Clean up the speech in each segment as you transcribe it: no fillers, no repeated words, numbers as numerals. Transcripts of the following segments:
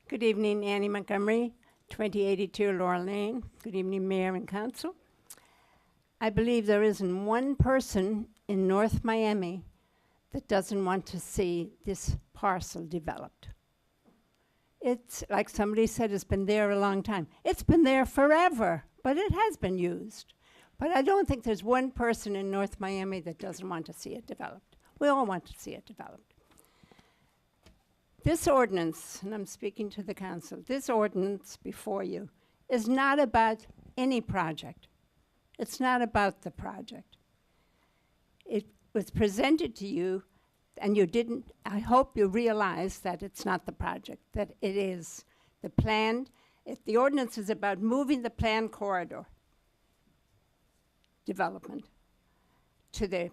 Good evening, Annie Montgomery, 2082 Laurel Lane. Good evening, Mayor and Council. I believe there isn't one person in North Miami that doesn't want to see this parcel developed. It's, like somebody said, it's been there a long time. It's been there forever, but it has been used. But I don't think there's one person in North Miami that doesn't want to see it developed. We all want to see it developed. This ordinance, and I'm speaking to the council, this ordinance before you is not about any project. It's not about the project. It was presented to you, and you didn't, I hope you realize that it's not the project, that it is the planned, the ordinance is about moving the planned corridor development to the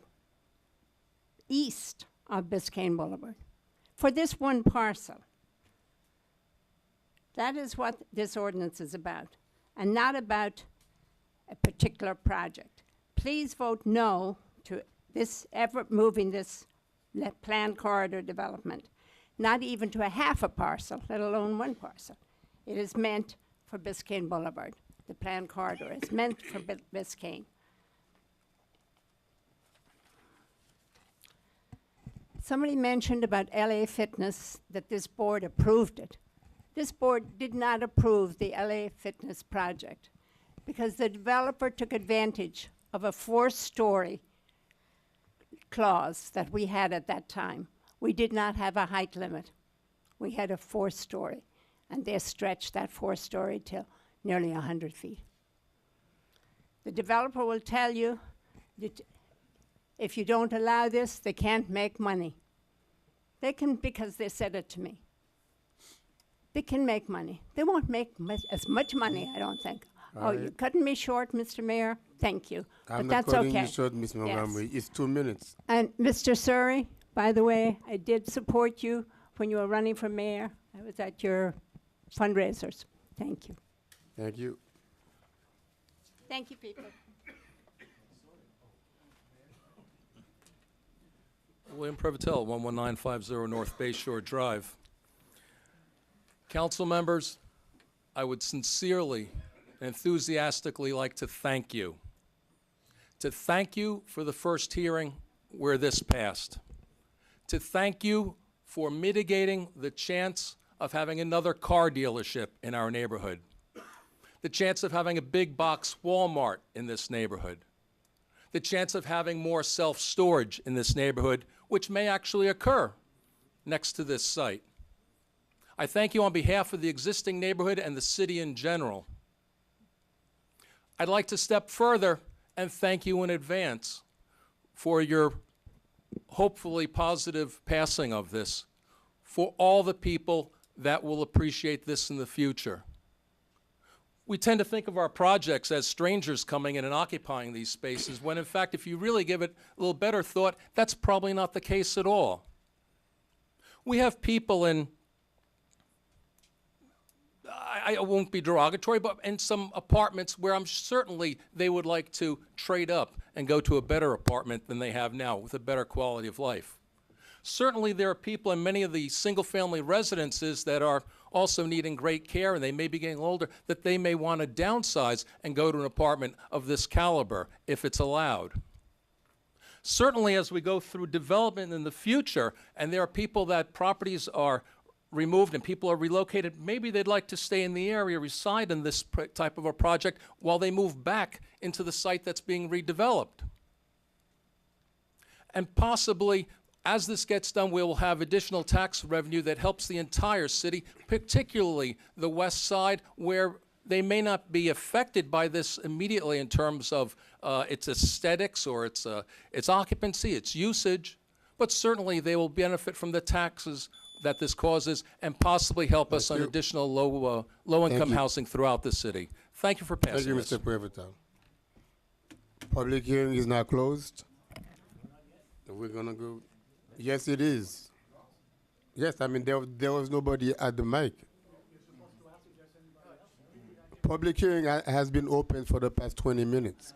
east of Biscayne Boulevard for this one parcel. That is what this ordinance is about, and not about a particular project. Please vote no to this, ever moving this planned corridor development, not even to a half a parcel, let alone one parcel. It is meant for Biscayne Boulevard. The planned corridor is meant for Biscayne. Somebody mentioned about LA Fitness, that this board approved it. This board did not approve the LA Fitness project because the developer took advantage of a 4-story clause that we had at that time. We did not have a height limit. We had a 4-story, and they stretched that 4-story till nearly 100 feet. The developer will tell you that if you don't allow this, they can't make money. They can, because they said it to me. They can make money. They won't make as much money, I don't think. Oh, you're cutting me short, Mr. Mayor? Thank you. I'm but not that's cutting okay. you short, Ms. Montgomery. It's 2 minutes. And Mr. Surrey, by the way, I did support you when you were running for mayor. I was at your fundraisers. Thank you. Thank you. Thank you, people. William Prevotel, 11950 North Bayshore Drive. Council members, I would sincerely and enthusiastically like to thank you. To thank you for the first hearing where this passed. To thank you for mitigating the chance of having another car dealership in our neighborhood. The chance of having a big box Walmart in this neighborhood. The chance of having more self-storage in this neighborhood, which may actually occur next to this site. I thank you on behalf of the existing neighborhood and the city in general. I'd like to step further and thank you in advance for your hopefully positive passing of this, for all the people that will appreciate this in the future. We tend to think of our projects as strangers coming in and occupying these spaces, when in fact, if you really give it a little better thought, that's probably not the case at all. We have people in, I won't be derogatory, but in some apartments where I'm certainly they would like to trade up and go to a better apartment than they have now with a better quality of life. Certainly there are people in many of the single-family residences that are also needing great care, and they may be getting older, that they may want to downsize and go to an apartment of this caliber if it's allowed. Certainly as we go through development in the future, and there are people that properties are removed and people are relocated, maybe they'd like to stay in the area, reside in this type of a project while they move back into the site that's being redeveloped. And possibly, as this gets done, we will have additional tax revenue that helps the entire city, particularly the west side, where they may not be affected by this immediately in terms of its aesthetics or its occupancy, its usage, but certainly they will benefit from the taxes that this causes and possibly help us on additional low-income housing throughout the city. Thank you for passing this. Thank you, Mr. Prevotel. Public hearing is now closed. We're going to go. Yes, it is. Yes, I mean, there was nobody at the mic. Public hearing has been open for the past 20 minutes.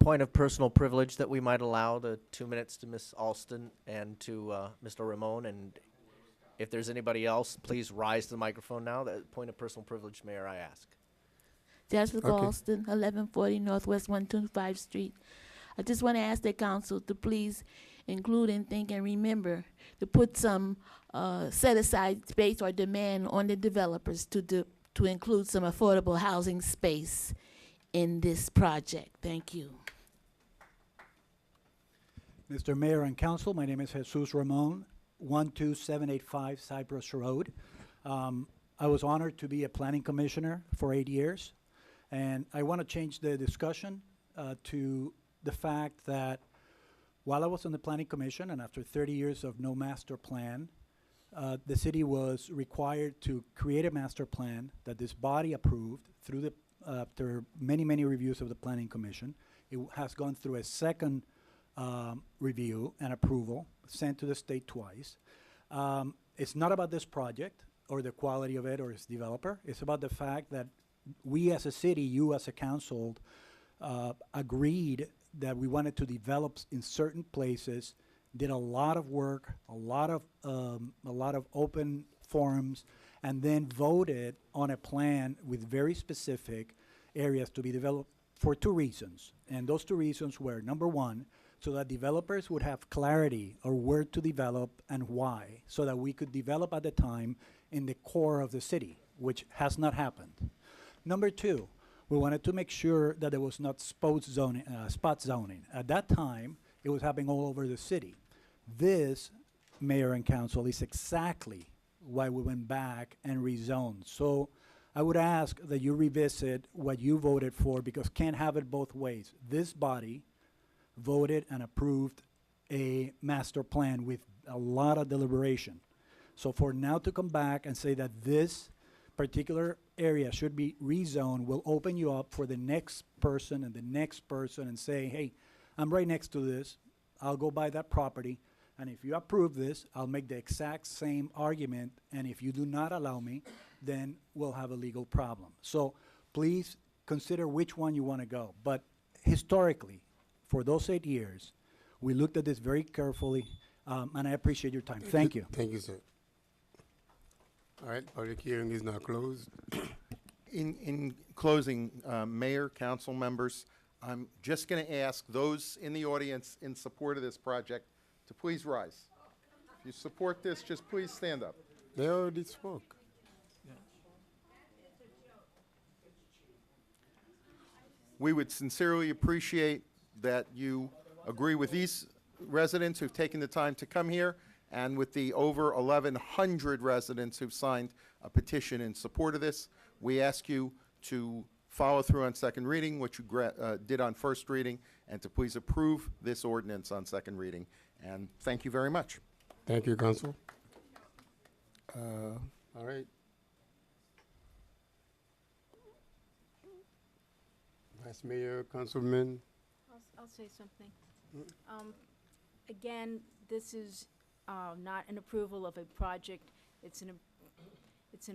Point of personal privilege that we might allow the 2 minutes to Ms. Alston and to Mr. Ramon, and If there's anybody else, please rise to the microphone now. That point of personal privilege, Mayor, I ask. Jessica Okay. Alston, 1140 Northwest 125 Street. I just want to ask the council to please include and think and remember to put some set aside space or demand on the developers to include some affordable housing space in this project. Thank you. Mr. Mayor and Council, my name is Jesus Ramon, 12785 Cypress Road. I was honored to be a planning commissioner for 8 years, and I want to change the discussion to the fact that while I was on the planning commission and after 30 years of no master plan, the city was required to create a master plan that this body approved through the after many, many reviews of the planning commission. It has gone through a second review and approval, sent to the state twice. It's not about this project or the quality of it or its developer. It's about the fact that we as a city, you as a council, agreed that we wanted to develop in certain places, did a lot of work, a lot of open forums, and then voted on a plan with very specific areas to be developed for two reasons. And those two reasons were, number one, so that developers would have clarity of where to develop and why, so that we could develop at the time in the core of the city, which has not happened. Number two, we wanted to make sure that there was not spot zoning. At that time, it was happening all over the city. This, Mayor and Council, is exactly why we went back and rezoned. So I would ask that you revisit what you voted for, because can't have it both ways. This body voted and approved a master plan with a lot of deliberation. So for now to come back and say that this particular area should be rezoned will open you up for the next person and the next person and say, hey, I'm right next to this, I'll go buy that property, and if you approve this, I'll make the exact same argument, and if you do not allow me, then we'll have a legal problem. So please consider which one you want to go. But historically, for those 8 years, we looked at this very carefully, and I appreciate your time. Thank you. Thank you, sir. All right, public hearing is now closed. In closing, Mayor, council members, I'm just going to ask those in the audience in support of this project to please rise. If you support this, just please stand up. They already spoke. We would sincerely appreciate that you agree with these residents who've taken the time to come here and with the over 1,100 residents who've signed a petition in support of this. We ask you to follow through on second reading, which you did on first reading, and to please approve this ordinance on second reading. And thank you very much. Thank you, Council. All right. Vice Mayor, Councilman. I'll say something. Again, this is not an approval of a project. It's an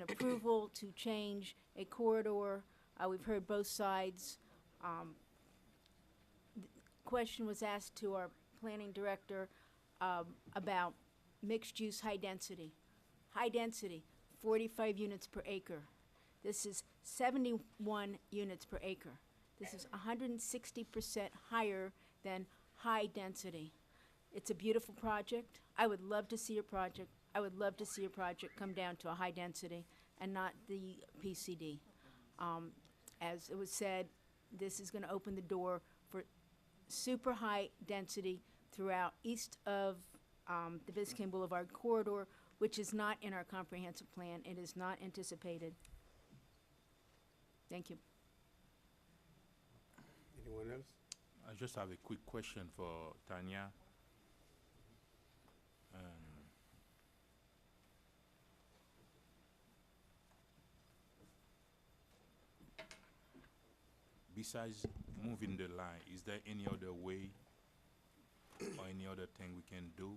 approval to change a corridor. We've heard both sides. The question was asked to our planning director about mixed-use high density. High density, 45 units per acre. This is 71 units per acre. This is 160% higher than high density. It's a beautiful project. I would love to see a project. I would love to see a project come down to a high density and not the PCD. As it was said, this is going to open the door for super high density throughout east of the Biscayne Boulevard corridor, which is not in our comprehensive plan. It is not anticipated. Thank you. Anyone else? I just have a quick question for Tanya. Besides moving the line, is there any other way or any other thing we can do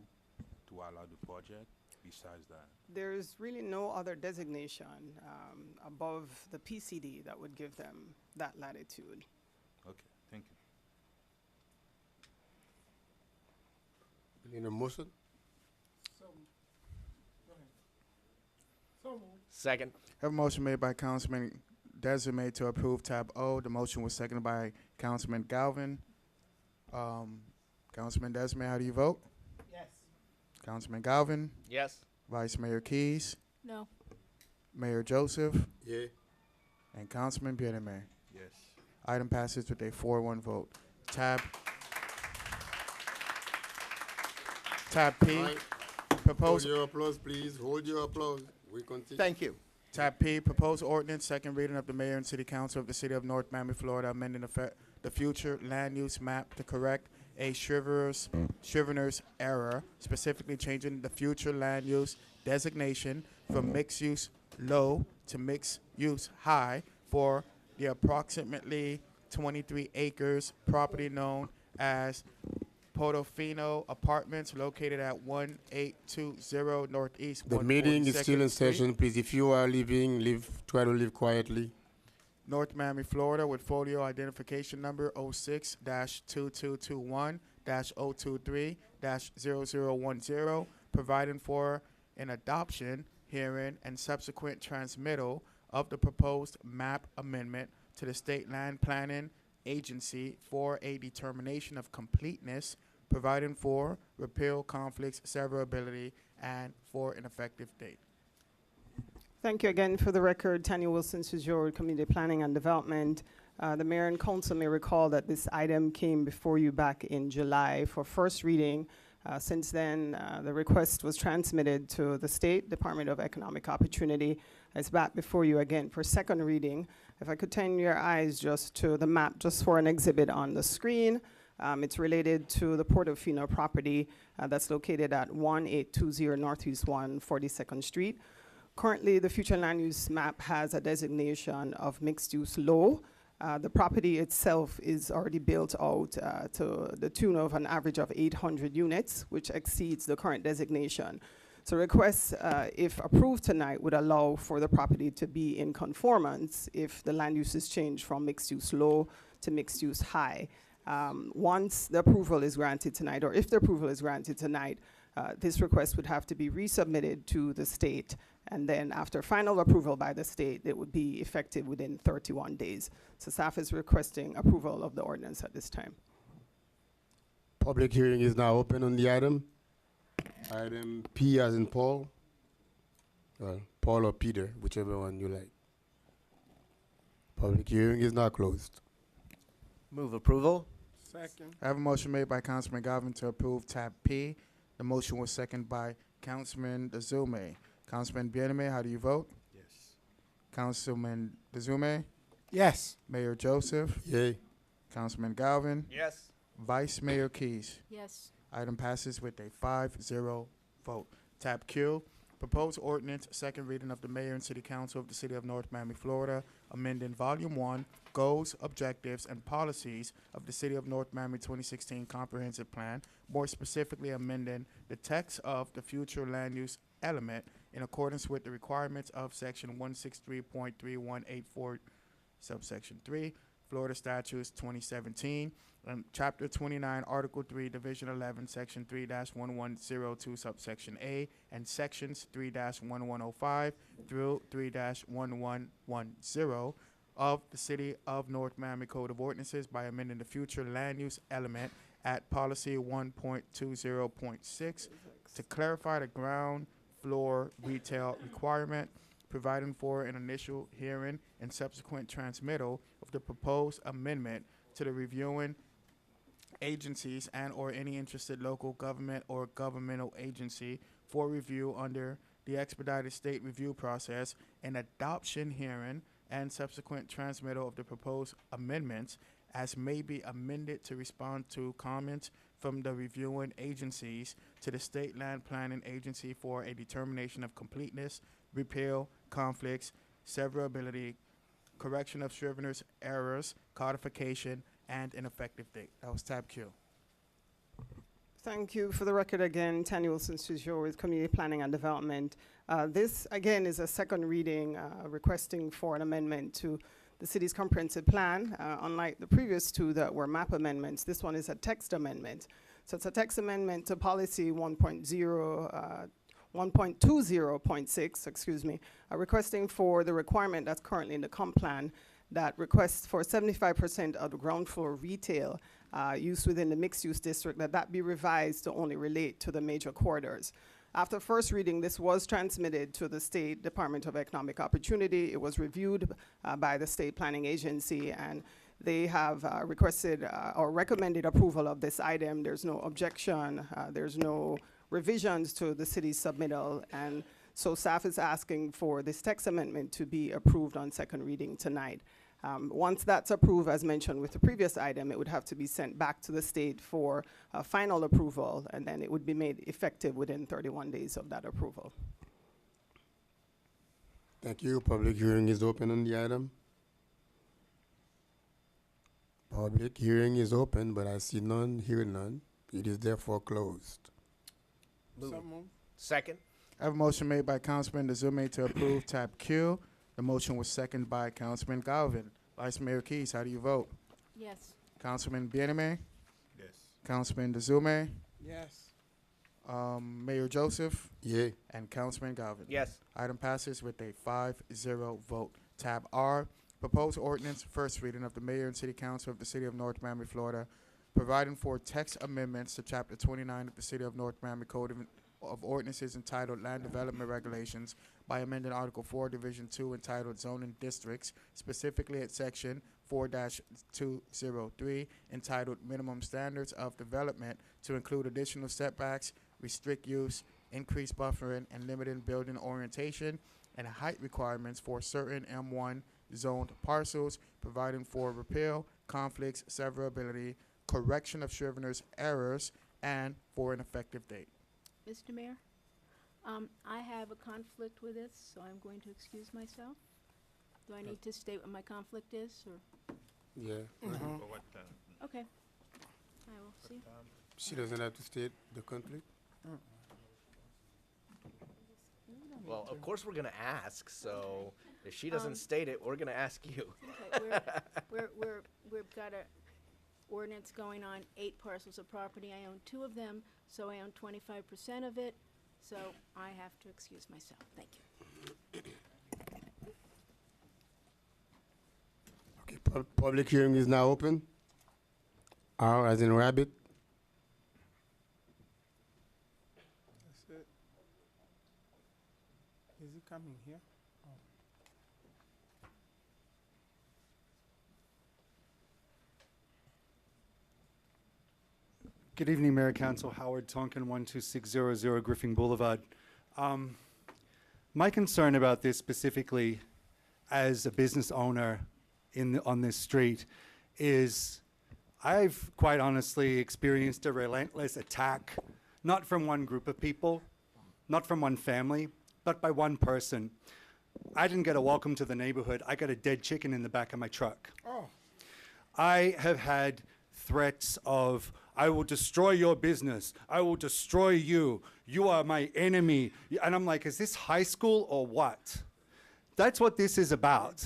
to allow the project besides that? There's really no other designation above the PCD that would give them that latitude. Okay, thank you. Need a motion? Second. Have a motion made by Councilman Desiree to approve tab O. The motion was seconded by Councilman Galvin. Councilman Desiree, how do you vote? Yes. Councilman Galvin, Yes. Vice Mayor Keys, No. Mayor Joseph, Yeah. and Councilman Biedemeyer. Yes. Item passes with a 4-1 vote. Tab P. All right. Hold Proposed your applause, please. Hold your applause. We continue. Thank you. Tab P, proposed ordinance, second reading of the mayor and city council of the city of North Miami, Florida, amending the future land use map to correct a Scrivener's error, specifically changing the future land use designation from mixed use low to mixed use high for the approximately 23 acres property known as Portofino Apartments located at 1820 Northeast. The meeting is still in 142nd Street. session. Please, if you are leaving, try to leave quietly. North Miami, Florida, with folio identification number 06-2221-023-0010, providing for an adoption, hearing, and subsequent transmittal of the proposed map amendment to the State Land Planning Agency for a determination of completeness, providing for repeal, conflicts, severability, and for an effective date. Thank you again. For the record, Tanya Wilson, Sujor, Community Planning and Development. The mayor and council may recall that this item came before you back in July for first reading. Since then, the request was transmitted to the State Department of Economic Opportunity. It's back before you again for second reading. If I could turn your eyes just to the map, just for an exhibit on the screen. It's related to the Portofino property that's located at 1820 Northeast 142nd Street. Currently, the future land use map has a designation of mixed use low. The property itself is already built out to the tune of an average of 800 units, which exceeds the current designation. So requests, if approved tonight, would allow for the property to be in conformance if the land use is changed from mixed use low to mixed use high. Once the approval is granted tonight, or if the approval is granted tonight, this request would have to be resubmitted to the state, and then after final approval by the state, it would be effective within 31 days. So staff is requesting approval of the ordinance at this time. Public hearing is now open on the item. Item P as in Paul. Well, Paul or Peter, whichever one you like. Public hearing is now closed. Move approval. Second. I have a motion made by Councilman Galvin to approve tab P. The motion was seconded by Councilman Dezume. Councilman Biedemeyer, how do you vote? Yes. Councilman Dezume, Yes. Mayor Joseph, Yay. Councilman Galvin, Yes. Vice Mayor Keys. Yes. Item passes with a 5-0 vote. Tab Q, proposed ordinance, second reading of the mayor and city council of the city of North Miami, Florida, amending Volume 1, Goals, Objectives, and Policies of the City of North Miami 2016 Comprehensive Plan, more specifically amending the text of the future land use element in accordance with the requirements of Section 163.3184, subsection 3, Florida Statutes 2017, and Chapter 29, Article 3, Division 11, Section 3-1102, subsection A, and Sections 3-1105 through 3-1110 of the City of North Miami Code of Ordinances by amending the future land use element at Policy 1.20.6 to clarify the ground floor retail requirement, providing for an initial hearing and subsequent transmittal of the proposed amendment to the reviewing agencies and or any interested local government or governmental agency for review under the expedited state review process, an adoption hearing and subsequent transmittal of the proposed amendments as may be amended to respond to comments from the reviewing agencies to the State Land Planning Agency for a determination of completeness, repeal, conflicts, severability, correction of Scrivener's errors, codification, and an effective date. That was tab Q. Thank you. For the record again, Tanya Wilson Sujor with Community Planning and Development. This again is a second reading requesting for an amendment to the city's comprehensive plan. Unlike the previous two that were map amendments, this one is a text amendment. So it's a text amendment to policy 1.0, 1.20.6, excuse me, requesting for the requirement that's currently in the comp plan that requests for 75% of the ground floor retail use within the mixed-use district, that be revised to only relate to the major corridors. After first reading, this was transmitted to the State Department of Economic Opportunity. It was reviewed by the State Planning Agency, and they have requested or recommended approval of this item. There's no objection. There's no revisions to the city's submittal, and so staff is asking for this text amendment to be approved on second reading tonight. Once that's approved, as mentioned with the previous item, it would have to be sent back to the state for final approval, and then it would be made effective within 31 days of that approval. Thank you. Public hearing is open on the item. Public hearing is open, but I see none, hear none. It is therefore closed. Second. I have a motion made by Councilman Dezume to approve tab Q. The motion was seconded by Councilman Galvin. Vice Mayor Keys, how do you vote? Yes. Councilman Bieneme? Yes. Councilman Dezume? Yes. Mayor Joseph? Yay. And Councilman Galvin? Yes. Item passes with a 5-0 vote. Tab R, proposed ordinance, first reading of the Mayor and City Council of the City of North Miami, Florida, providing for text amendments to Chapter 29 of the City of North Miami Code of Ordinances entitled Land Development Regulations by amending Article 4, Division 2 entitled Zoning Districts, specifically at Section 4-203 entitled Minimum Standards of Development to include additional setbacks, restrict use, increase buffering, and limiting building orientation and height requirements for certain M1 zoned parcels, providing for repeal, conflicts, severability, correction of Scrivener's errors, and for an effective date. Mr. Mayor, I have a conflict with this, so I'm going to excuse myself. Do I need to state what my conflict is, or? Yeah. For what, Okay. I will see. She doesn't have to state the conflict. Well, of course we're gonna ask. So if she doesn't state it, we're gonna ask you. Okay, we've got a ordinance going on 8 parcels of property. I own 2 of them, so I own 25% of it, so I have to excuse myself. Thank you. Okay, public hearing is now open. R as in rabbit. That's it. Is it coming here? Good evening, Mayor Council. Howard Tonkin, 12600 Griffin Boulevard. My concern about this specifically as a business owner on this street is I've quite honestly experienced a relentless attack, not from one group of people, not from one family, but by one person. I didn't get a welcome to the neighborhood. I got a dead chicken in the back of my truck. Oh. I have had threats of, I will destroy your business. I will destroy you. You are my enemy. And I'm like, is this high school or what? That's what this is about.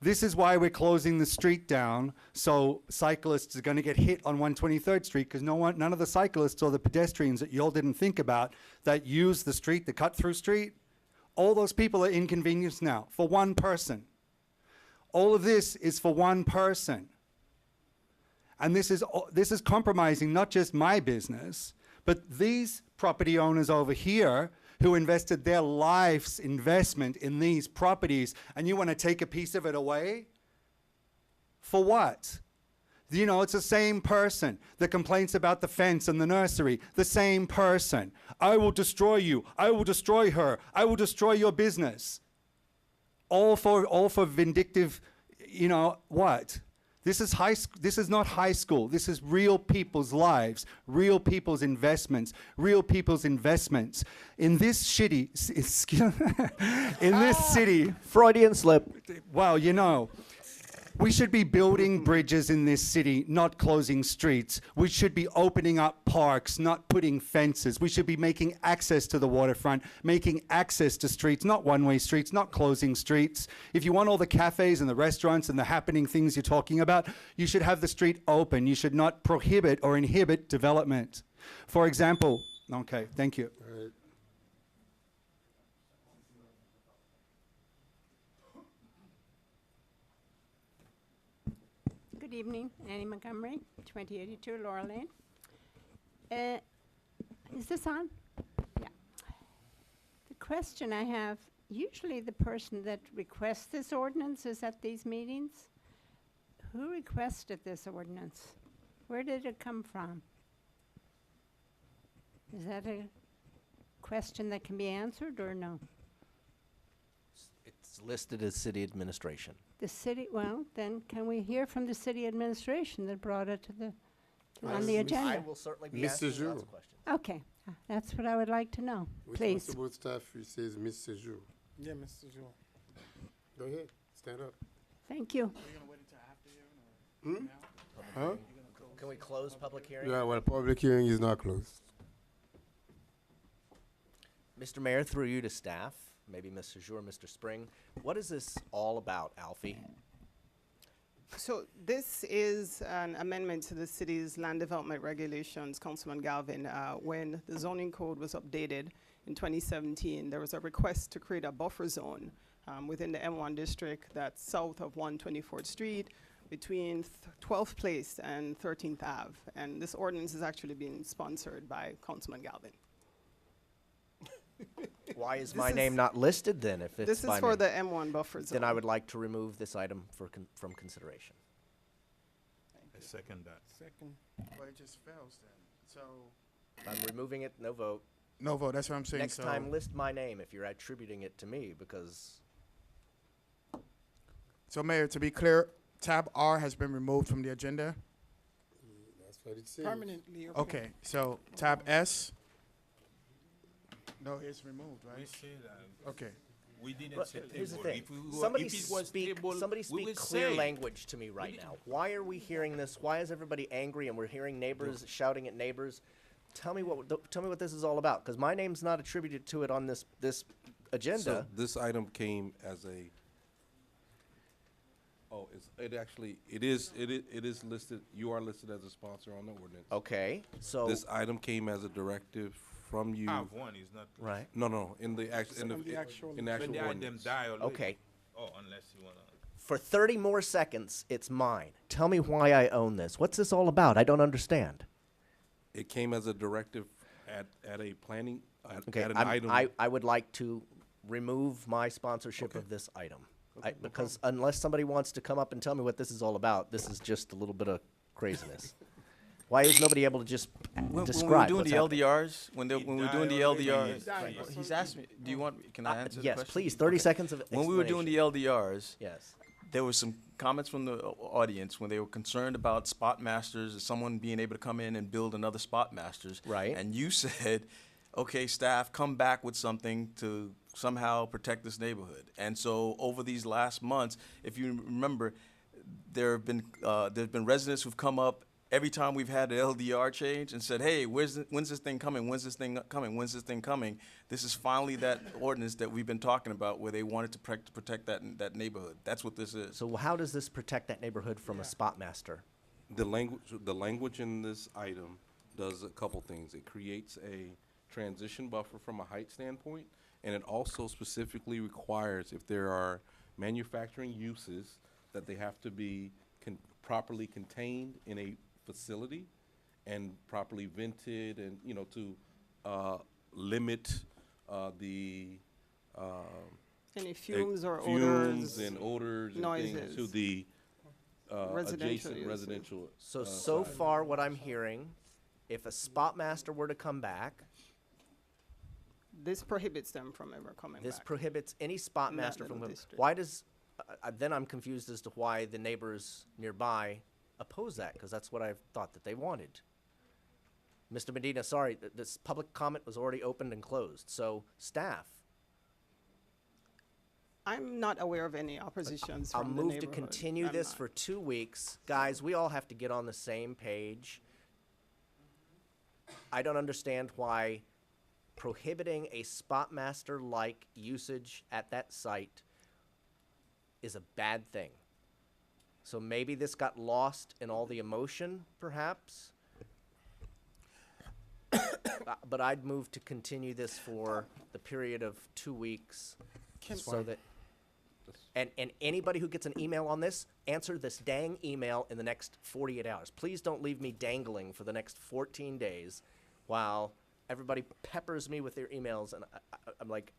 This is why we're closing the street down, so cyclists are going to get hit on 123rd Street because none of the cyclists or the pedestrians that y'all didn't think about that use the street, the cut-through street, all those people are inconvenienced now for one person. All of this is for one person. And this is compromising not just my business, but these property owners over here who invested their life's investment in these properties, and you want to take a piece of it away? For what? You know, it's the same person that complains about the fence and the nursery, the same person. I will destroy you. I will destroy her. I will destroy your business. All for vindictive, you know, what? This is not high school. This is real people's lives, real people's investments, real people's investments. In this city, in this city, Freudian slip. well, you know, we should be building bridges in this city, not closing streets. We should be opening up parks, not putting fences. We should be making access to the waterfront, making access to streets, not one-way streets, not closing streets. If you want all the cafes and the restaurants and the happening things you're talking about, you should have the street open. You should not prohibit or inhibit development. For example, okay, thank you. Good evening, Annie Montgomery, 2082 Laurel Lane. Is this on? Yeah. The question I have, usually the person that requests this ordinance is at these meetings. Who requested this ordinance? Where did it come from? Is that a question that can be answered or no? It's listed as city administration. The city, well, then can we hear from the city administration that brought it to the, on the Miss- agenda? I will certainly be Mr. asking lots Jour. of questions. Okay, that's what I would like to know, please. Responsible staff, he says Mr. Jour. Yeah, Mr. Joe. Go ahead, stand up. Thank you. Huh? Can we close public hearing? Yeah, well, public hearing is not closed. Mr. Mayor, through you to staff, maybe Mr. Jour, Mr. Spring, what is this all about, Alfie? So this is an amendment to the city's land development regulations, Councilman Galvin. When the zoning code was updated in 2017, there was a request to create a buffer zone within the M1 district that's south of 124th Street between 12th Place and 13th Ave. And this ordinance is actually being sponsored by Councilman Galvin. Why is This my is- name not listed then if it's This is by for me? the M1 buffer zone. Then I would like to remove this item from consideration. I second that. Second. Well, it just fails then. So, I'm removing it, no vote. no vote, that's what I'm saying. Next So- time, list my name if you're attributing it to me, because So, Mayor, to be clear, tab R has been removed from the agenda. That's what it says. Permanently. Okay, so tab S. No, it's removed, We right? say that. Okay. We didn't But say here's the table. thing. If we were- Somebody if it was speak, table, somebody we speak would clear say. language to me right now. Why are we hearing this? Why is everybody angry and we're hearing neighbors shouting at neighbors? Tell me what this is all about, because my name's not attributed to it on this agenda. So this item came as a, it is listed, you are listed as a sponsor on the ordinance. Okay, so This item came as a directive from you. Have one is not. right. No, in the act, in On the the, actual- in the When actual the item ordinance. die already. Okay. Oh, unless you wanna. For 30 more seconds, it's mine. Tell me why I own this. What's this all about? I don't understand. It came as a directive at a planning, Okay, at an I'm- item. I would like to remove my sponsorship of this item. Because unless somebody wants to come up and tell me what this is all about, this is just a little bit of craziness. Why is nobody able to just When describe we were what's doing happening? the LDRs, when we were doing the already. LDRs, Died. he's asked me, do you want, can I answer the Yes, question? please, 30 seconds of When we were doing the LDRs, Yes. there were some comments from the audience when they were concerned about spot masters, someone being able to come in and build another spot masters. Right. And you said, okay, staff, come back with something to somehow protect this neighborhood. And so over these last months, if you remember, there's been residents who've come up every time we've had an LDR change and said, hey, when's this thing coming? When's this thing coming? When's this thing coming? This is finally that ordinance that we've been talking about where they wanted to protect that neighborhood. That's what this is. So how does this protect that neighborhood from a spot master? The language in this item does a couple things. It creates a transition buffer from a height standpoint, and it also specifically requires if there are manufacturing uses that they have to be properly contained in a facility and properly vented, and to limit the Any fumes or fumes odors, and odors and things to noises. the Residential adjacent uses. residential. So side. far, what I'm hearing, if a spot master were to come back, This prohibits them from ever coming this back. prohibits any spot In that master from little coming. district. Why does, then I'm confused as to why the neighbors nearby oppose that, because that's what I thought that they wanted. Mr. Medina, sorry, this public comment was already opened and closed, so staff, I'm not aware of any oppositions I'll from the move to neighborhood. continue I'm this not. for 2 weeks. Guys, we all have to get on the same page. I don't understand why prohibiting a spot master-like usage at that site is a bad thing. So maybe this got lost in all the emotion, perhaps? But I'd move to continue this for the period of 2 weeks, so that And anybody who gets an email on this, answer this dang email in the next 48 hours. Please don't leave me dangling for the next 14 days while everybody peppers me with their emails, and I'm like,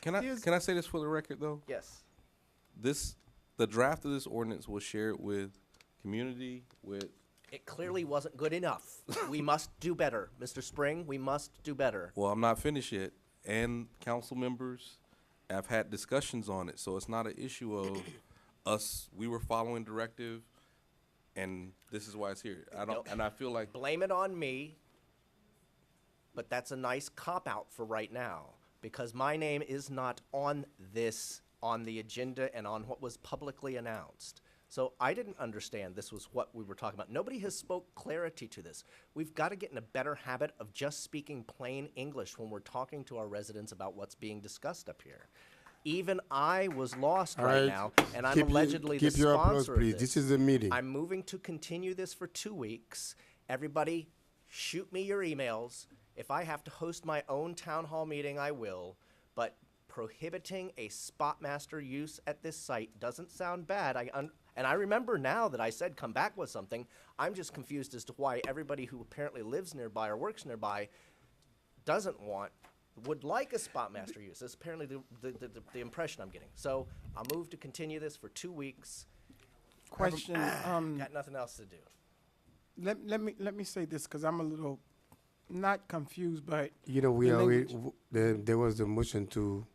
Can I say this for the record though? yes. The draft of this ordinance was shared with community, with It clearly wasn't good enough. We must do better, Mr. Spring. We must do better. well, I'm not finished yet, and council members have had discussions on it, so it's not an issue of us. We were following directive, and this is why it's here. And I feel like Blame it on me, but that's a nice cop-out for right now, because my name is not on the agenda and on what was publicly announced. So I didn't understand this was what we were talking about. Nobody has spoke clarity to this. We've got to get in a better habit of just speaking plain English when we're talking to our residents about what's being discussed up here. Even I was lost All right right. now, and I'm Keep allegedly the keep your applause, sponsor of please. This is a meeting. I'm moving to continue this for 2 weeks. Everybody, shoot me your emails. If I have to host my own town hall meeting, I will. But prohibiting a spot master use at this site doesn't sound bad. And I remember now that I said come back with something. I'm just confused as to why everybody who apparently lives nearby or works nearby would like a spot master use. That's apparently the impression I'm getting. So I'll move to continue this for 2 weeks. Question. Got nothing else to do. Let me say this because I'm a little not confused, but You know, there was a motion to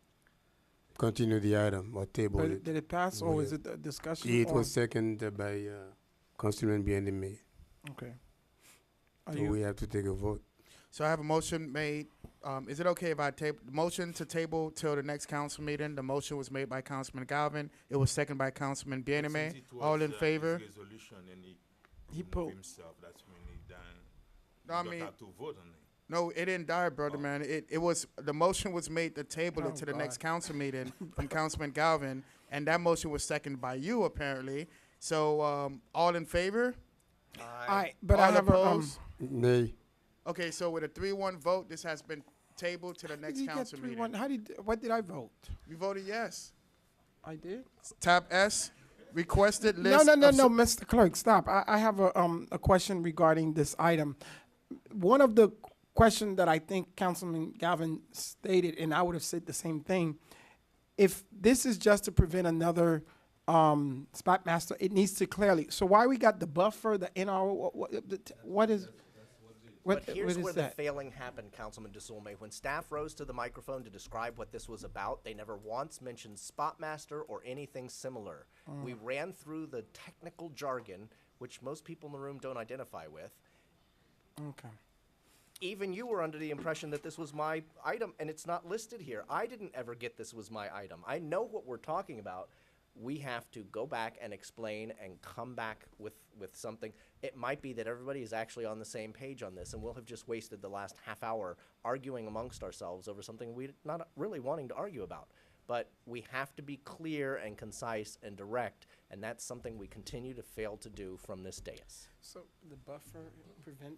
continue the item or table it. did it pass or is it a discussion? It or- was seconded by Councilman Bien-Aimé. Okay. Are So you- we have to take a vote. So I have a motion made. Is it okay if I table the motion to table till the next council meeting? The motion was made by Councilman Galvin. It was seconded by Councilman Bien-Aimé. Since it was, All in his favor? resolution and He moved pulled. himself. That's when he done. No, I You don't mean- have to vote on it. No, it didn't die, brother, man. It was the motion was made to table Oh, it to the next God. council meeting from Councilman Galvin, and that motion was seconded by you apparently. So all in favor? All right, but I All have opposed? Nay. Okay, so with a 3-1 vote, this has been tabled to the Did next he get council 3-1? meeting. What did I vote? You voted yes. I did. Tab S, requested No, list. no, Mr. Clerk, stop. I have a question regarding this item. One of the question that I think Councilman Galvin stated, and I would have said the same thing. If this is just to prevent another spot master, it needs to clearly. So why we got the buffer, the NRO? What is? But here's what where is the that? failing happened, Councilman DeSulme. When staff rose to the microphone to describe what this was about, they never once mentioned spot master or anything similar. We ran through the technical jargon, which most people in the room don't identify with. Okay. Even you were under the impression that this was my item, and it's not listed here. I didn't ever get this was my item. I know what we're talking about. We have to go back and explain and come back with something. It might be that everybody is actually on the same page on this, and we'll have just wasted the last half hour arguing amongst ourselves over something we're not really wanting to argue about. But we have to be clear and concise and direct, and that's something we continue to fail to do from this dais. So the buffer prevent.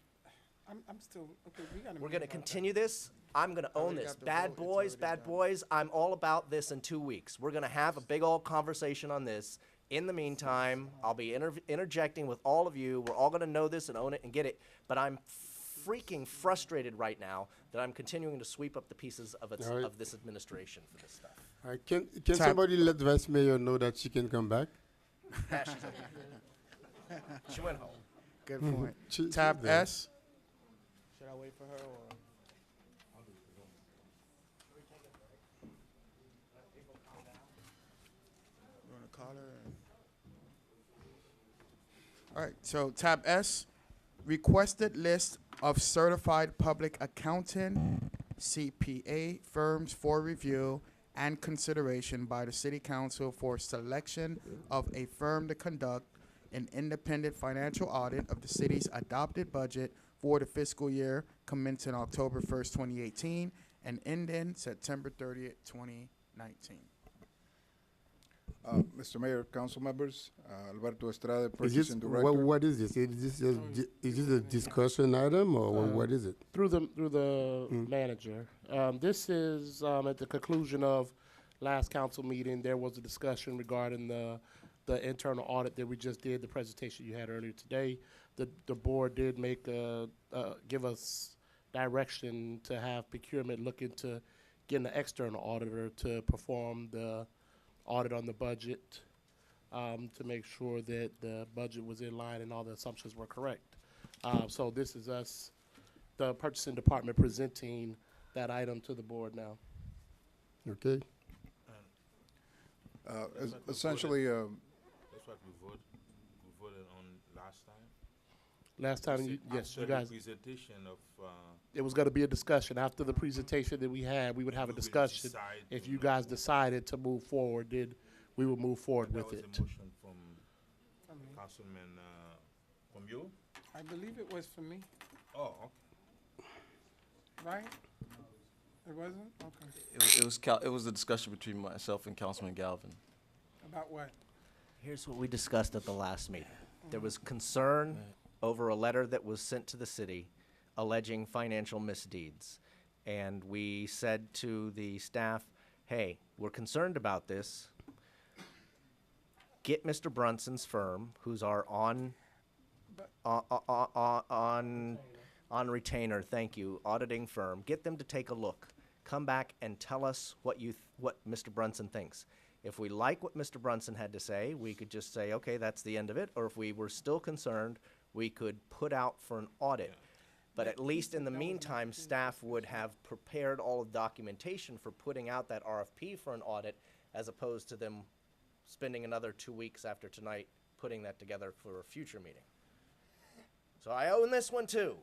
I'm still okay. We got. We're going to continue this. I'm going to own Already this. got the Bad vote. It's boys, already bad done. boys. I'm all about this in 2 weeks. We're going to have a big old conversation on this. In the meantime, I'll be interjecting with all of you. We're all going to know this and own it and get it. But I'm freaking frustrated right now that I'm continuing to sweep up the pieces of All right. of this administration for this stuff. All right, can somebody let Vice Mayor know that she can come back? Ah, she's over. She went home. Good point. She's Tab there. S. Should I wait for her or? You want to call her? All right. So tab S, requested list of certified public accountant (CPA) firms for review and consideration by the City Council for selection of a firm to conduct an independent financial audit of the city's adopted budget for the fiscal year commencing October 1st, 2018 and ending September 30th, 2019. Mr. Mayor, council members, Alberto Estrada, Is Purchasing this, Director. what is this? Is this a discussion item or what is it? Through the manager. This is at the conclusion of last council meeting, there was a discussion regarding the internal audit that we just did, the presentation you had earlier today. The board did make give us direction to have procurement look into getting an external auditor to perform the audit on the budget, to make sure that the budget was in line and all the assumptions were correct. So this is us, the purchasing department, presenting that item to the board now. Okay. Essentially, That's what we voted on last time. Last time, yes, After you the guys, presentation of, it was gonna be a discussion. After the presentation that we had, we would have a We would discussion. decide If to you move guys decided to move forward, then we would move forward that with was it. a motion from Councilman, from you? I believe it was for me, Oh, okay. right? It wasn't? Okay. It was a discussion between myself and Councilman Galvin. About what? Here's what we discussed at the last meeting. There was concern over a letter that was sent to the city alleging financial misdeeds. And we said to the staff, hey, we're concerned about this. Get Mr. Brunson's firm, who's our on retainer, thank you, auditing firm, get them to take a look. Come back and tell us what Mr. Brunson thinks. If we like what Mr. Brunson had to say, we could just say, okay, that's the end of it. Or if we were still concerned, we could put out for an audit. But at least in the meantime, staff would have prepared all of the documentation for putting out that RFP for an audit, as opposed to them spending another 2 weeks after tonight putting that together for a future meeting. So I own this one too.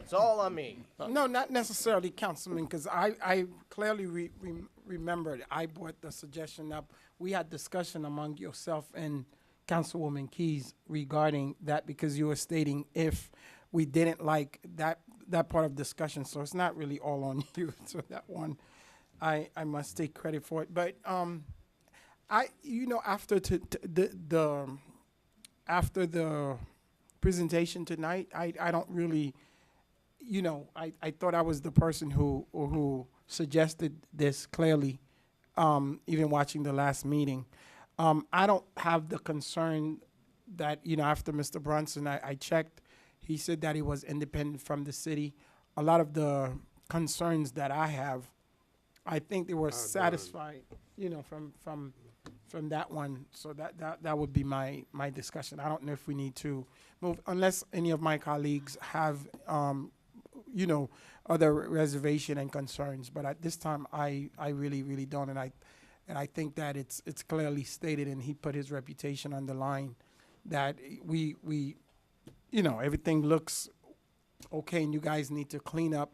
It's all on me. No, not necessarily, Councilman, because I clearly remembered, I brought the suggestion up. We had discussion among yourself and Councilwoman Keys regarding that, because you were stating if we didn't like that part of discussion, so it's not really all on you. So that one, I must take credit for it. But after the presentation tonight, I don't really, I thought I was the person who suggested this clearly, even watching the last meeting. I don't have the concern that, after Mr. Brunson, I checked, he said that he was independent from the city. A lot of the concerns that I have, I think they were satisfied, from that one. So that would be my discussion. I don't know if we need to move, unless any of my colleagues have, other reservation and concerns. But at this time, I really, really don't. And I think that it's clearly stated, and he put his reputation on the line, that we everything looks okay, and you guys need to clean up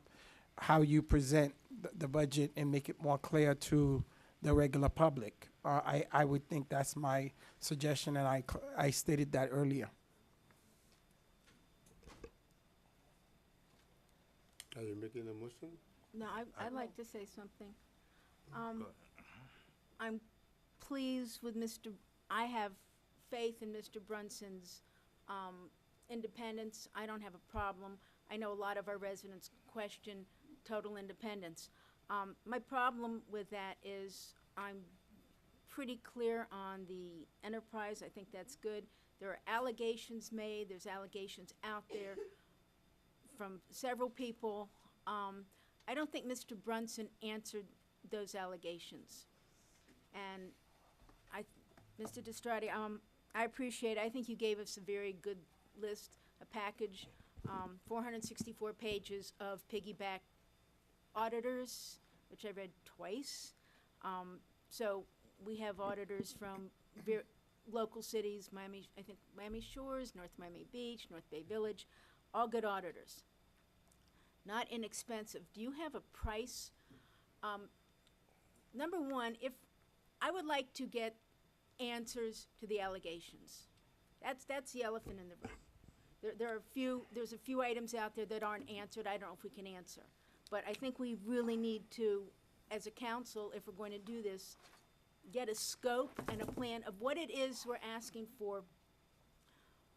how you present the budget and make it more clear to the regular public. I would think that's my suggestion, and I stated that earlier. Are you making a motion? No, I'd like to say something. I'm pleased with I have faith in Mr. Brunson's independence. I don't have a problem. I know a lot of our residents question total independence. My problem with that is I'm pretty clear on the enterprise. I think that's good. There are allegations made. There's allegations out there from several people. I don't think Mr. Brunson answered those allegations. And Mr. Distrati, I appreciate it. I think you gave us a very good list, a package, 464 pages of piggyback auditors, which I read twice. So we have auditors from local cities, I think Miami Shores, North Miami Beach, North Bay Village, all good auditors. Not inexpensive. Do you have a price? Number one, if I would like to get answers to the allegations. That's the elephant in the room. There's a few items out there that aren't answered. I don't know if we can answer. But I think we really need to, as a council, if we're going to do this, get a scope and a plan of what it is we're asking for.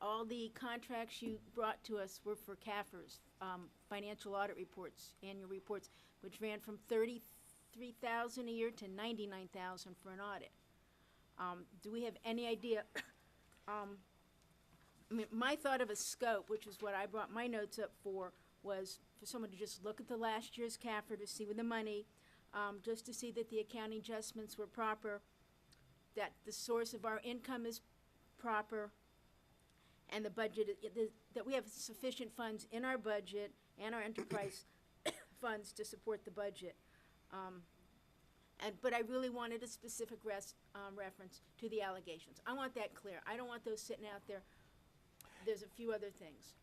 All the contracts you brought to us were for CAFRs, financial audit reports, annual reports, which ran from $30,000 $3,000 a year to $99,000 for an audit. Do we have any idea? I mean, my thought of a scope, which is what I brought my notes up for, was for someone to just look at the last year's CAFR to see with the money, just to see that the accounting adjustments were proper, that the source of our income is proper, and the budget, that we have sufficient funds in our budget and our enterprise funds to support the budget. But I really wanted a specific reference to the allegations. I want that clear. I don't want those sitting out there. There's a few other things.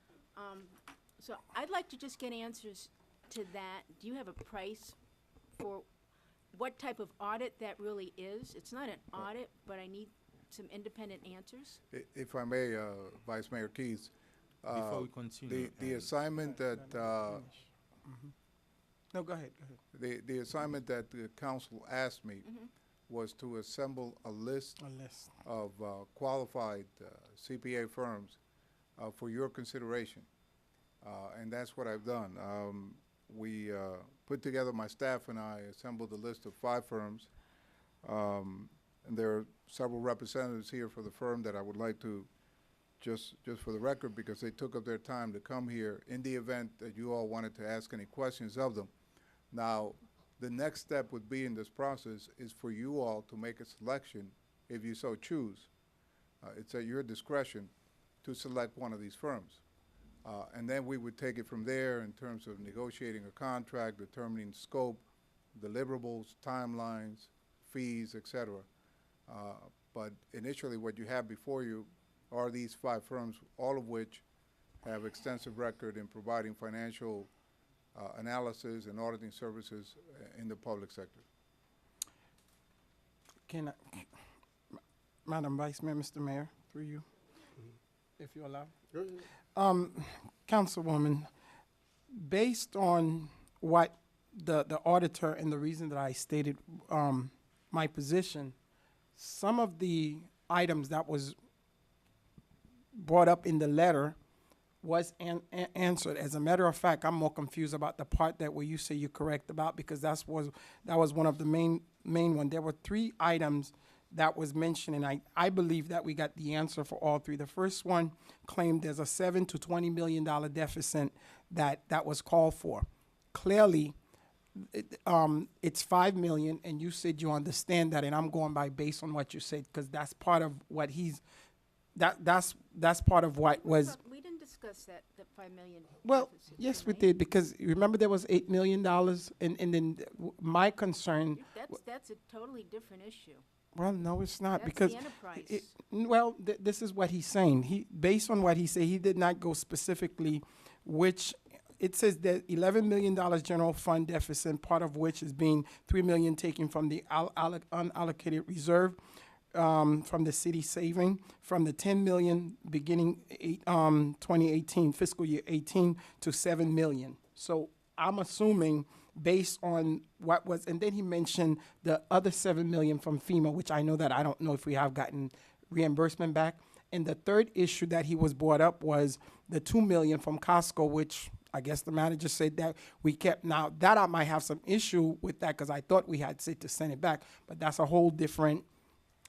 So I'd like to just get answers to that. Do you have a price for what type of audit that really is? It's not an audit, but I need some independent answers. If I may, Vice Mayor Keys, Before we continue, the assignment that No, go ahead. the assignment that the council asked me was to assemble a list of qualified CPA firms for your consideration, and that's what I've done. We put together, my staff and I assembled a list of 5 firms, and there are several representatives here for the firm that I would like to, just for the record, because they took up their time to come here in the event that you all wanted to ask any questions of them. Now, the next step would be in this process is for you all to make a selection, if you so choose. It's at your discretion to select one of these firms. And then we would take it from there in terms of negotiating a contract, determining scope, deliverables, timelines, fees, et cetera. But initially, what you have before you are these 5 firms, all of which have extensive record in providing financial analysis and auditing services in the public sector. Can I, Madam Vice Mayor, Mr. Mayor, through you, if you allow. Councilwoman, based on what the auditor and the reason that I stated my position, some of the items that was brought up in the letter was answered. As a matter of fact, I'm more confused about the part that where you say you're correct about, because that was one of the main one. There were 3 items that was mentioned, and I believe that we got the answer for all 3. The first one claimed there's a $7 to $20 million deficit that was called for. Clearly, it's $5 million, and you said you understand that, and I'm going by based on what you said, because that's part of what that's part of what was. We didn't discuss that $5 million. Well, yes, we did, because remember there was $8 million, and then my concern. That's a totally different issue. Well, no, it's not, That's because the enterprise. This is what he's saying. Based on what he said, he did not go specifically which. It says that $11 million general fund deficit, part of which is being $3 million taken from the unallocated reserve, from the city saving, from the $10 million beginning 2018, fiscal year 18 to $7 million. So I'm assuming based on what was, and then he mentioned the other $7 million from FEMA, which I know that I don't know if we have gotten reimbursement back. And the third issue that he was brought up was the $2 million from Costco, which I guess the manager said that we kept. Now, that I might have some issue with that, because I thought we had said to send it back, but that's a whole different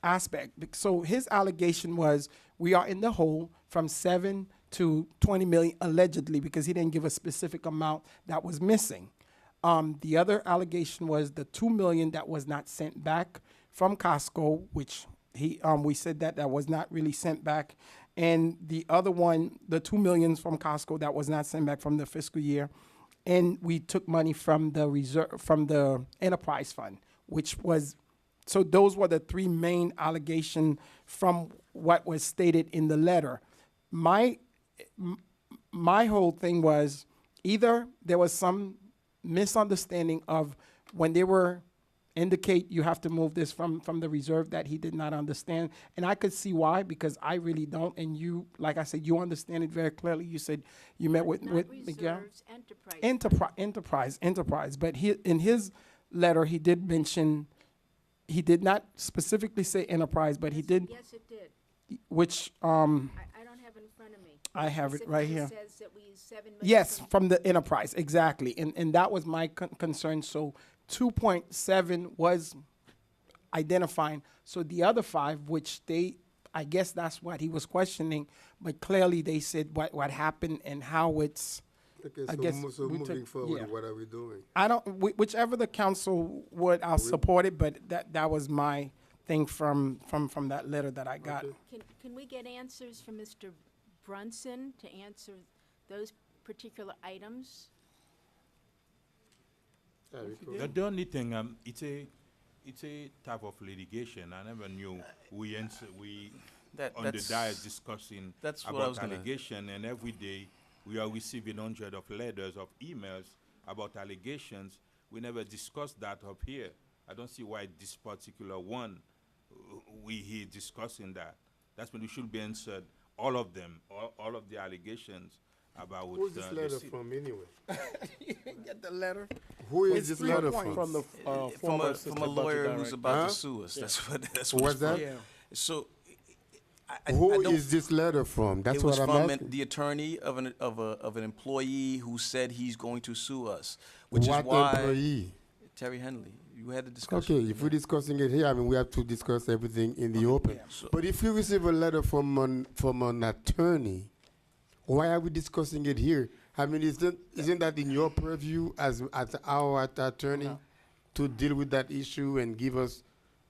aspect. So his allegation was we are in the hole from 7 to 20 million allegedly, because he didn't give a specific amount that was missing. The other allegation was the $2 million that was not sent back from Costco, which we said that was not really sent back. And the other one, the $2 million from Costco that was not sent back from the fiscal year. And we took money from the reserve, from the enterprise fund, which was, so those were the 3 main allegations from what was stated in the letter. My whole thing was either there was some misunderstanding of when they were indicate you have to move this from the reserve that he did not understand. And I could see why, because I really don't. And you, like I said, you understand it very clearly. You said you met with Miguel. Enterprise. But in his letter, he did mention, he did not specifically say enterprise, but he did. Yes, it did. Which, I don't have it in front of me. I have it right here. Says that we use $7 million. Yes, from the enterprise, exactly. And that was my concern. So 2.7 was identifying. So the other 5, which I guess that's what he was questioning, but clearly they said what happened and how it's. Okay, I so, guess so we moving took- forward, yeah. what are we doing? I don't, whichever the council would, I'll support it, but that was my thing from that letter that I got. Can we get answers from Mr. Brunson to answer those particular items? The only thing, it's a type of litigation. I never knew we on the dais discussing that's what I was about gonna- allegation, and every day we are receiving hundreds of letters of emails about allegations. We never discussed that up here. I don't see why this particular one we here discussing that. That's when we should be answered all of them, all of the allegations about. Who's this the letter ci- from anyway? You get the letter? Who is It's this 3 letter points. from? From the From former a assistant budget lawyer who's director. about Huh? to sue us. Yeah. That's What's it's that? from. Yeah. So, Who don't- is this letter from? That's it was what I'm from asking. the attorney of an employee who said he's going to sue us, which What is why employee? Terry Henley. You had the discussion. Okay, if we're discussing it here, I mean, we have to discuss everything in the open. So- But if you receive a letter from an attorney, why are we discussing it here? I mean, isn't that in your purview as our attorney to deal with that issue and give us?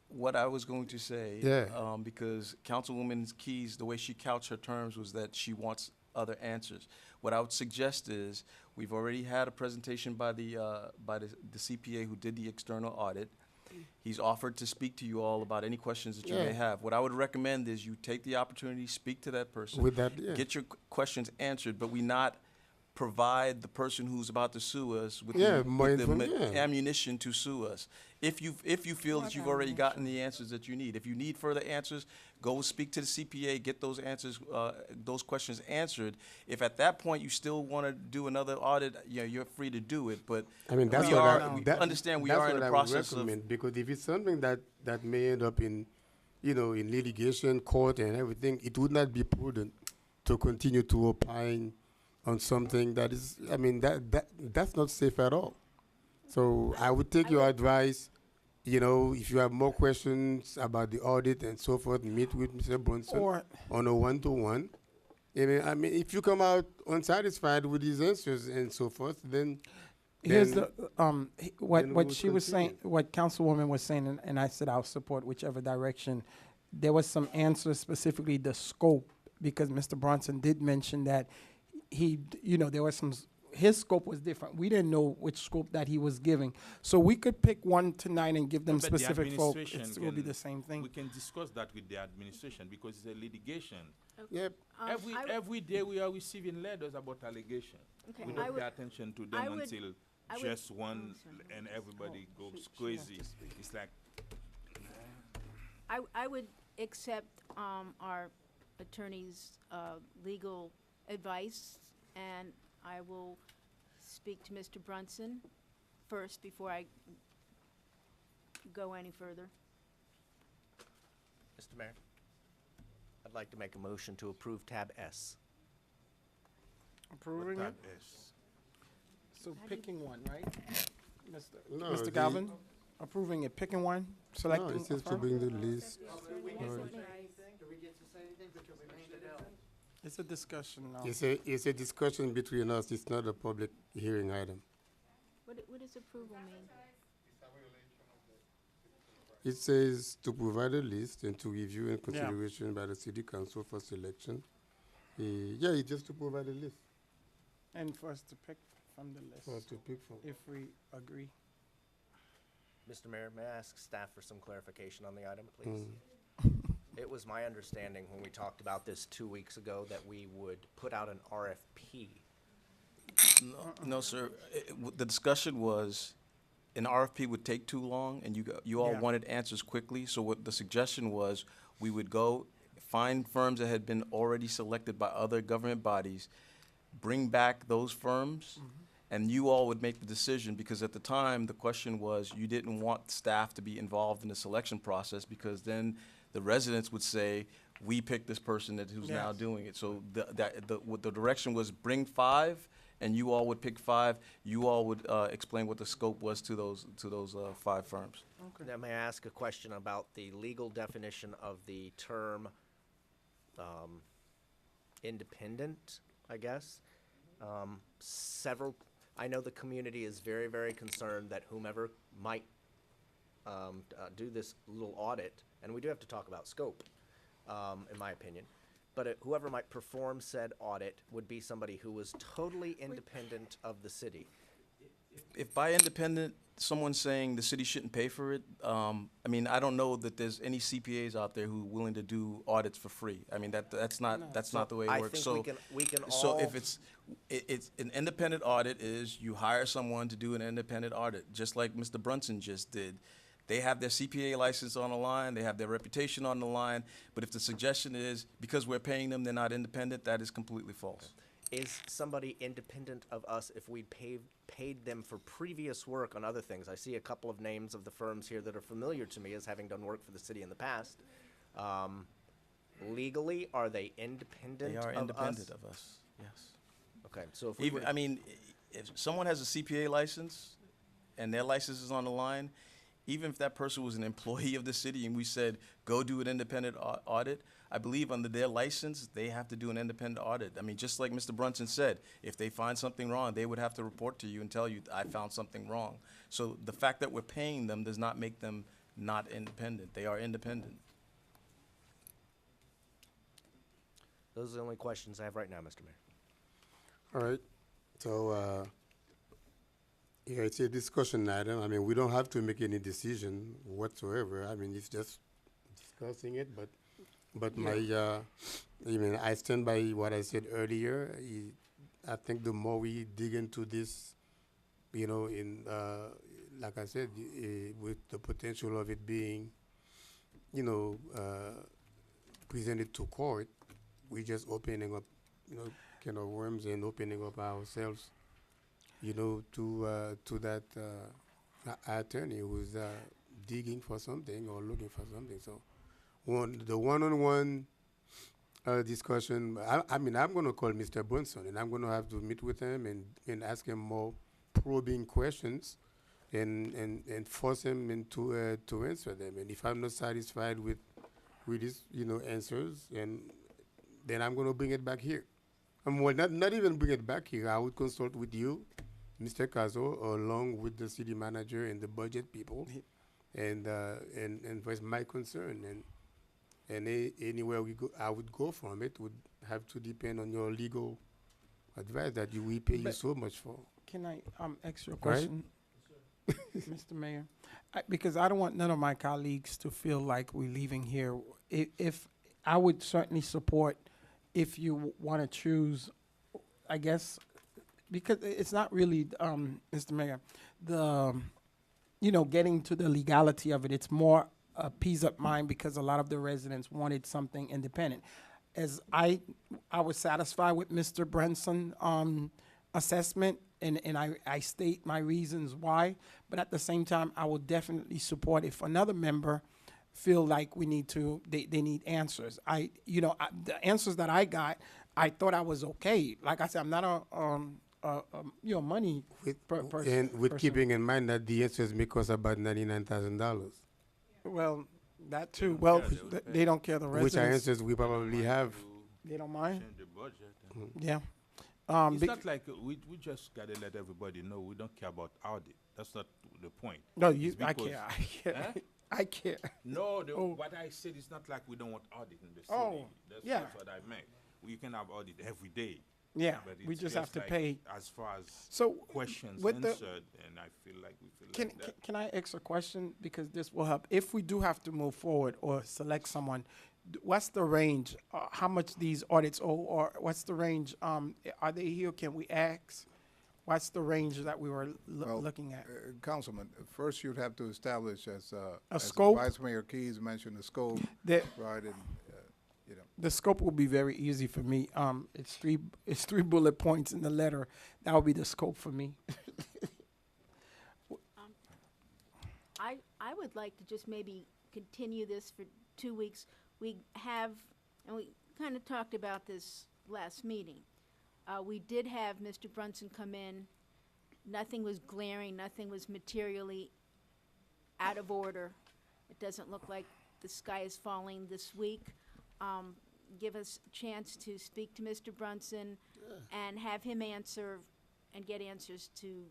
What I was going to say, Yeah. because Councilwoman Keys, the way she couched her terms was that she wants other answers. What I would suggest is, we've already had a presentation by the CPA who did the external audit. He's offered to speak to you all about any questions that you may Yeah. have. What I would recommend is you take the opportunity, speak to that person. With that, yeah. Get your questions answered, but we not provide the person who's about to sue us with Yeah, the, more with the yeah. ammunition to sue us. If you feel that you've already gotten the answers that you need, if you need further answers, go speak to the CPA, get those answers, those questions answered. If at that point you still want to do another audit, you're free to do it. But I mean, that's we what are. I, We that, understand we that's are in what the I would process of. recommend, because if it's something that may end up in, in litigation, court, and everything, it would not be prudent to continue to opine on something that is. I mean, that's not safe at all. So I would take your advice. If you have more questions about the audit and so forth, meet with Mr. Brunson Or- on a one-to-one. I mean, if you come out unsatisfied with his answers and so forth, then Here's then- what then what we'll she was saying, continue. what Councilwoman was saying, and I said I'll support whichever direction. There was some answers, specifically the scope, because Mr. Bronson did mention that there was some. His scope was different. We didn't know which scope that he was giving, so we could pick one tonight and give them But the specific folk. administration It will be can- the same thing. We can discuss that with the administration because it's a litigation. Yep. Every day we are receiving letters about allegations. Okay, We I don't would- pay attention to I them would- until I would- just one and everybody goes crazy. It's like, I would accept our attorney's legal advice, and I will speak to Mr. Brunson first before I go any further. Mr. Mayor, I'd like to make a motion to approve tab S. Approving that it. is. So picking one, right, No, Mr. the- Galvin? Approving it, picking one, selecting. No, it says to affirm? bring the list. It's a discussion now. It's a discussion between us. It's not a public hearing item. What does approval mean? It says to provide a list and to review and consideration by the city council for selection. Yeah, it's just to provide a list And for us to pick from the list. for us to pick from. If we agree. Mr. Mayor, may I ask staff for some clarification on the item, please? It was my understanding when we talked about this 2 weeks ago that we would put out an RFP. No, sir. The discussion was, an RFP would take too long, and you all Yeah. wanted answers quickly. So what the suggestion was, we would go find firms that had been already selected by other government bodies, bring back those firms, and you all would make the decision, because at the time, the question was, you didn't want staff to be involved in the selection process, because then the residents would say, we picked this person who's now Yes. doing it. So what the direction was bring 5, and you all would pick 5. You all would explain what the scope was to those 5 firms. Now, may I ask a question about the legal definition of the term independent, I guess? I know the community is very, very concerned that whomever might do this little audit, and we do have to talk about scope, in my opinion, but whoever might perform said audit would be somebody who was totally independent of the city. If by independent, someone's saying the city shouldn't pay for it, I mean, I don't know that there's any CPAs out there who are willing to do audits for free. I mean, that's not the way it I works. think we can So all. if it's an independent audit is you hire someone to do an independent audit, just like Mr. Brunson just did. They have their CPA license on the line, they have their reputation on the line, but if the suggestion is because we're paying them, they're not independent, that is completely false. Is somebody independent of us if we paid them for previous work on other things? I see a couple of names of the firms here that are familiar to me as having done work for the city in the past. Legally, are they independent of us? They are independent of us, yes. Okay, so if we were Even, I mean, if someone has a CPA license and their license is on the line, even if that person was an employee of the city and we said, go do an independent audit, I believe under their license, they have to do an independent audit. I mean, just like Mr. Brunson said, if they find something wrong, they would have to report to you and tell you, I found something wrong. So the fact that we're paying them does not make them not independent. They are independent. Those are the only questions I have right now, Mr. Mayor. All right. So, yeah, it's a discussion item. I mean, we don't have to make any decision whatsoever. I mean, it's just discussing it. But I mean, I stand by what I said earlier. I think the more we dig into this, you know, like I said, with the potential of it being, you know, presented to court, we just opening up, you know, can of worms and opening up ourselves, you know, to that attorney who's digging for something or looking for something. So, the one-on-one discussion. I mean, I'm going to call Mr. Brunson, and I'm going to have to meet with him and ask him more probing questions, and force him into to answer them. And if I'm not satisfied with his, you know, answers, and then I'm going to bring it back here. Well, not even bring it back here. I would consult with you, Mr. Caso, along with the city manager and the budget people, and voice my concern. And anywhere we go, I would go from it would have to depend on your legal advice that we pay you so much for. Can I ask you a question, Mr. Mayor? Because I don't want none of my colleagues to feel like we're leaving here. If I would certainly support if you want to choose, I guess, because it's not really, Mr. Mayor, you know, getting to the legality of it. It's more a peace of mind because a lot of the residents wanted something independent. As I was satisfied with Mr. Brunson assessment, and I state my reasons why, but at the same time, I will definitely support if another member feel like we need to, they need answers. The answers that I got, I thought I was okay. Like I said, I'm not a money person. And with keeping in mind that the answers may cost about $99,000. Well, that too. Well, they don't care the residents. Which are answers we probably have. They don't mind. Change the budget. Yeah. It's not like we just gotta let everybody know we don't care about audit. That's not the point. No, It's I because- care. I care. Huh? I care. No, Oh. what I said is not like we don't want audit in the city. Oh, yeah. That's what I meant. You can have audit every day. Yeah, but we it's just have to like pay. As far as So, questions with the- answered, and I feel like we feel like that. Can I ask a question? Because this will help. If we do have to move forward or select someone, what's the range? How much these audits owe, or what's the range? Are they here? Can we ask? What's the range that we were looking at? Councilman, first you'd have to establish as scope? Vice Mayor Keys mentioned the scope, The- right? And you know, The scope will be very easy for me. It's three bullet points in the letter. That will be the scope for me. I would like to just maybe continue this for 2 weeks. We have and we kind of talked about this last meeting. We did have Mr. Brunson come in. Nothing was glaring, nothing was materially out of order. It doesn't look like the sky is falling this week. Give us a chance to speak to Mr. Brunson and have him answer and get answers to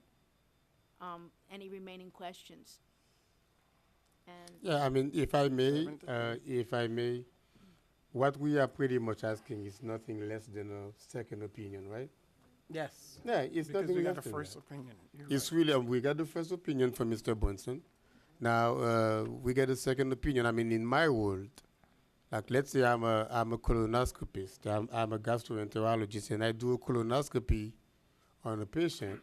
any remaining questions. And Yeah, I mean, if I may, what we are pretty much asking is nothing less than a second opinion, right? Yes. Yeah, it's Because nothing we less got a than first that. opinion. You're It's right. really, we got the first opinion from Mr. Bunsen. Now, we get a second opinion. I mean, in my world, like let's say I'm a colonoscopist, I'm a gastroenterologist, and I do a colonoscopy on a patient.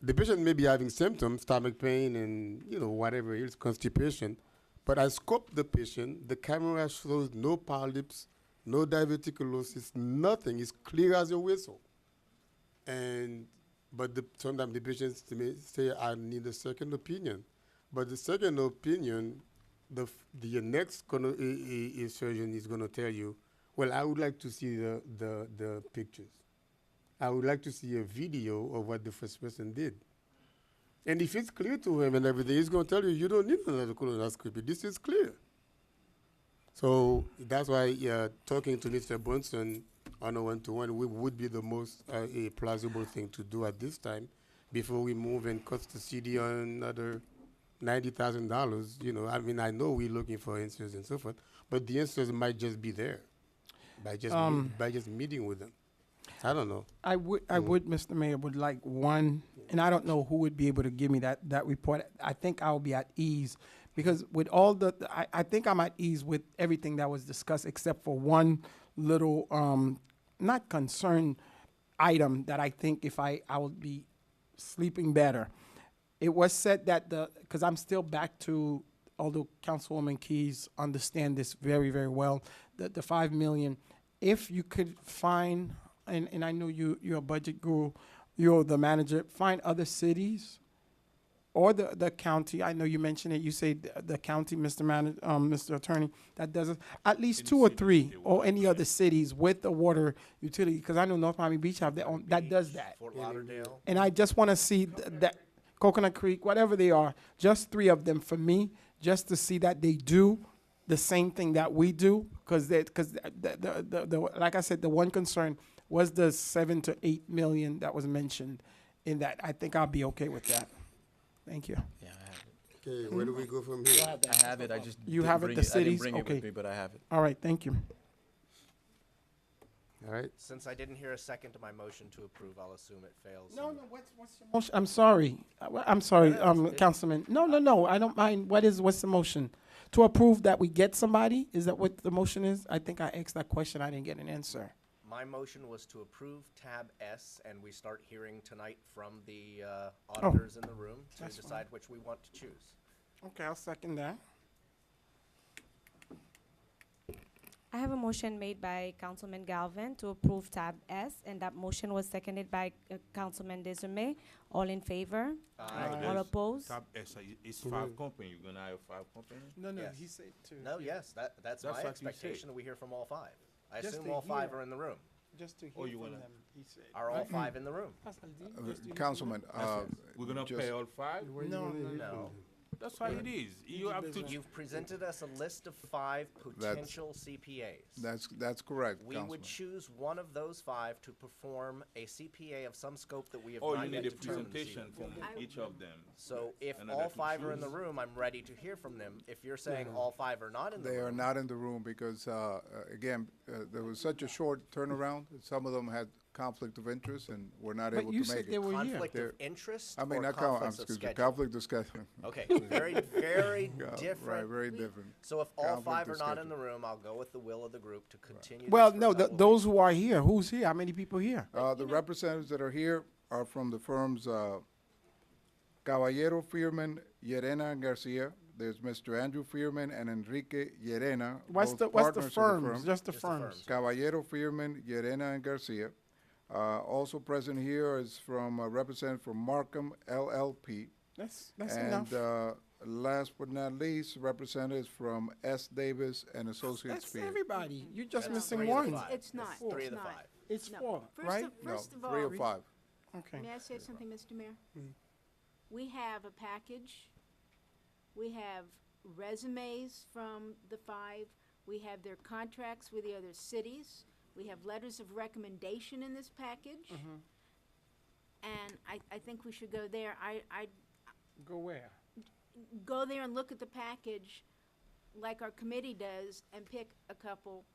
The patient may be having symptoms, stomach pain and, whatever else, constipation. But I scope the patient, the camera shows no polyps, no diverticulosis, nothing. It's clear as a whistle. But sometimes the patients may say, I need a second opinion. But the second opinion, the next surgeon is going to tell you, well, I would like to see the pictures. I would like to see a video of what the first person did. And if it's clear to him and everything, he's going to tell you, you don't need another colonoscopy. This is clear. So that's why talking to Mr. Bunsen on a one-to-one would be the most a plausible thing to do at this time before we move and cost the city another $90,000. I mean, I know we're looking for answers and so forth, but the answers might just be there by just meeting with them. I don't know. I would, Mr. Mayor, would like one, and I don't know who would be able to give me that report. I think I'll be at ease because with all I think I'm at ease with everything that was discussed except for one little, not concern item that I think if I would be sleeping better. It was said that because I'm still back to, although Councilwoman Keys understand this very, very well, the $5 million, if you could find, and I know you're a budget guru, you're the manager, find other cities or the county. I know you mentioned it. You say the county, Mr. Attorney, that does it. At least two or three, or any other cities with the water utility, because I know North Miami Beach have their own that does that. Fort Lauderdale. And I just want to see that Coconut Creek, whatever they are, just three of them for me, just to see that they do the same thing that we do, because like I said, the one concern was the 7 to 8 million that was mentioned in that. I think I'll be okay with that. Thank you. Yeah, I have it. Okay, where do we go from here? I have it. I just You didn't have it, bring the I didn't cities? bring it Okay. with me, but I have it. All right, thank you. All right. Since I didn't hear a second to my motion to approve, I'll assume it fails. No, what's your motion? I'm sorry. I'm sorry, Councilman. No, I don't mind. What's the motion? To approve that we get somebody? Is that what the motion is? I think I asked that question. I didn't get an answer. My motion was to approve tab S, and we start hearing tonight from the auditors in the room to That's decide which we want to choose. Okay, I'll second that. I have a motion made by Councilman Galvin to approve tab S, and that motion was seconded by Councilman Desume. All in favor? Aye. All opposed? Top S, it's 5 companies. You're gonna hire 5 companies? No, Yes. he said two. No, yes, that's That's my what you expectation say. that we hear from all 5. I Just assume to all 5 hear. are in the room. Just to Or hear you from wanna- them, he said. Are all 5 in the room? Councilman, We're gonna just- pay all 5? No. That's how it is. You have to. You've presented us a list of 5 potential CPAs. That's correct, We Councilman. would choose one of those 5 to perform a CPA of some scope that we have Oh, not you yet need a determined. presentation from each of them. So if Another all to 5 are in the choose. room, I'm ready to hear from them. If you're saying Yeah. all 5 are not in the They room. are not in the room because, again, there was such a short turnaround. Some of them had conflict of interest and were not But able you to said make it. they were here. Conflict They're- of interest I mean, or not conflicts of excuse me, schedule? conflict of schedule. Okay, very, very Yeah, different. Right, very different. So if all Conflict 5 of are not in schedule. the room, I'll go with the will of the group to continue. Well, this no, for a couple of those who are here, who's here? How many people here? The representatives that are here are from the firms Caballero Firman, Llerena and Garcia. There's Mr. Andrew Firman and Enrique Llerena. What's both the partners of firms? firm. Just the firms. Caballero Firman, Llerena and Garcia. Also present here is from a representative from Markham LLP. That's and enough. Last but not least, representatives from S. Davis and Associates. That's Field. everybody. You're just That's missing three of the one. five. It's not. That's three It's of the not. five. It's No. four, First right? of- first of Three all- or five. Okay. May I say something, Mr. Mayor? We have a package. We have resumes from the five. We have their contracts with the other cities. We have letters of recommendation in this package. And I think we should go there. I Go where? go there and look at the package like our committee does and pick a couple.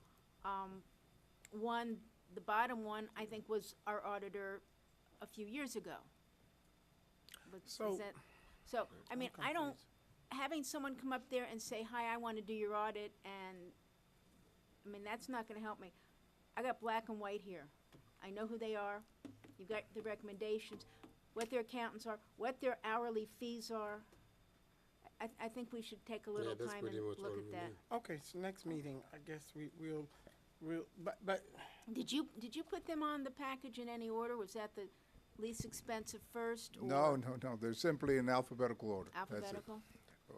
One, the bottom one, I think was our auditor a few years ago. But is So- that- so, I mean, I don't, having someone come up there and say, hi, I want to do your audit, and, I mean, that's not going to help me. I got black and white here. I know who they are. You've got the recommendations, what their accountants are, what their hourly fees are. I think we should take a little that's time pretty and much all look we at that. need. Okay, so next meeting, I guess we'll, but Did you put them on the package in any order? Was that the least expensive first, or No. They're simply in alphabetical order. That's it. alphabetical?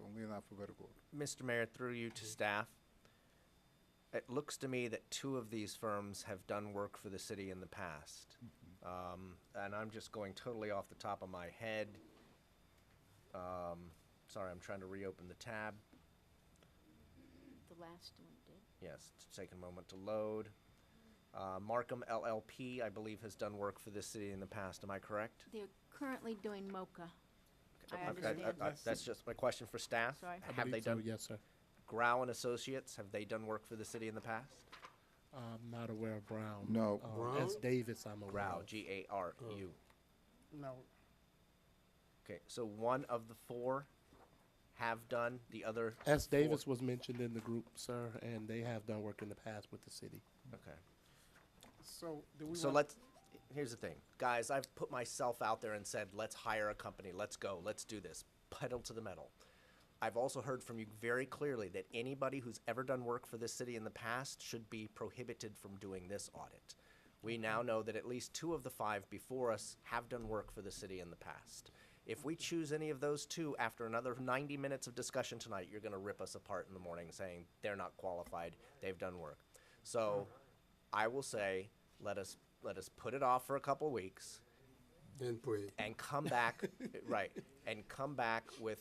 Only in alphabetical order. Mr. Mayor, through you to staff, it looks to me that two of these firms have done work for the city in the past. And I'm just going totally off the top of my head. Sorry, I'm trying to reopen the tab. The last one did. Yes, it's taking a moment to load. Markham LLP, I believe, has done work for this city in the past. Am I correct? They're currently doing MoCA. I Okay, understand. That's just my question for staff. Sorry. I Have they believe so, done, yes, sir. Grau and Associates, have they done work for the city in the past? I'm not aware of Brown. No. As Davis, I'm aware Grau, of. G-A-R-U. no. Okay, so one of the four have done, the other S. four- Davis was mentioned in the group, sir, and they have done work in the past with the city. Okay. So do we So want? here's the thing. Guys, I've put myself out there and said, let's hire a company, let's go, let's do this, pedal to the metal. I've also heard from you very clearly that anybody who's ever done work for this city in the past should be prohibited from doing this audit. We now know that at least two of the five before us have done work for the city in the past. If we choose any of those two after another 90 minutes of discussion tonight, you're gonna rip us apart in the morning saying they're not qualified, they've done work. So I will say, let us put it off for a couple weeks And pray. and come back, right, and come back with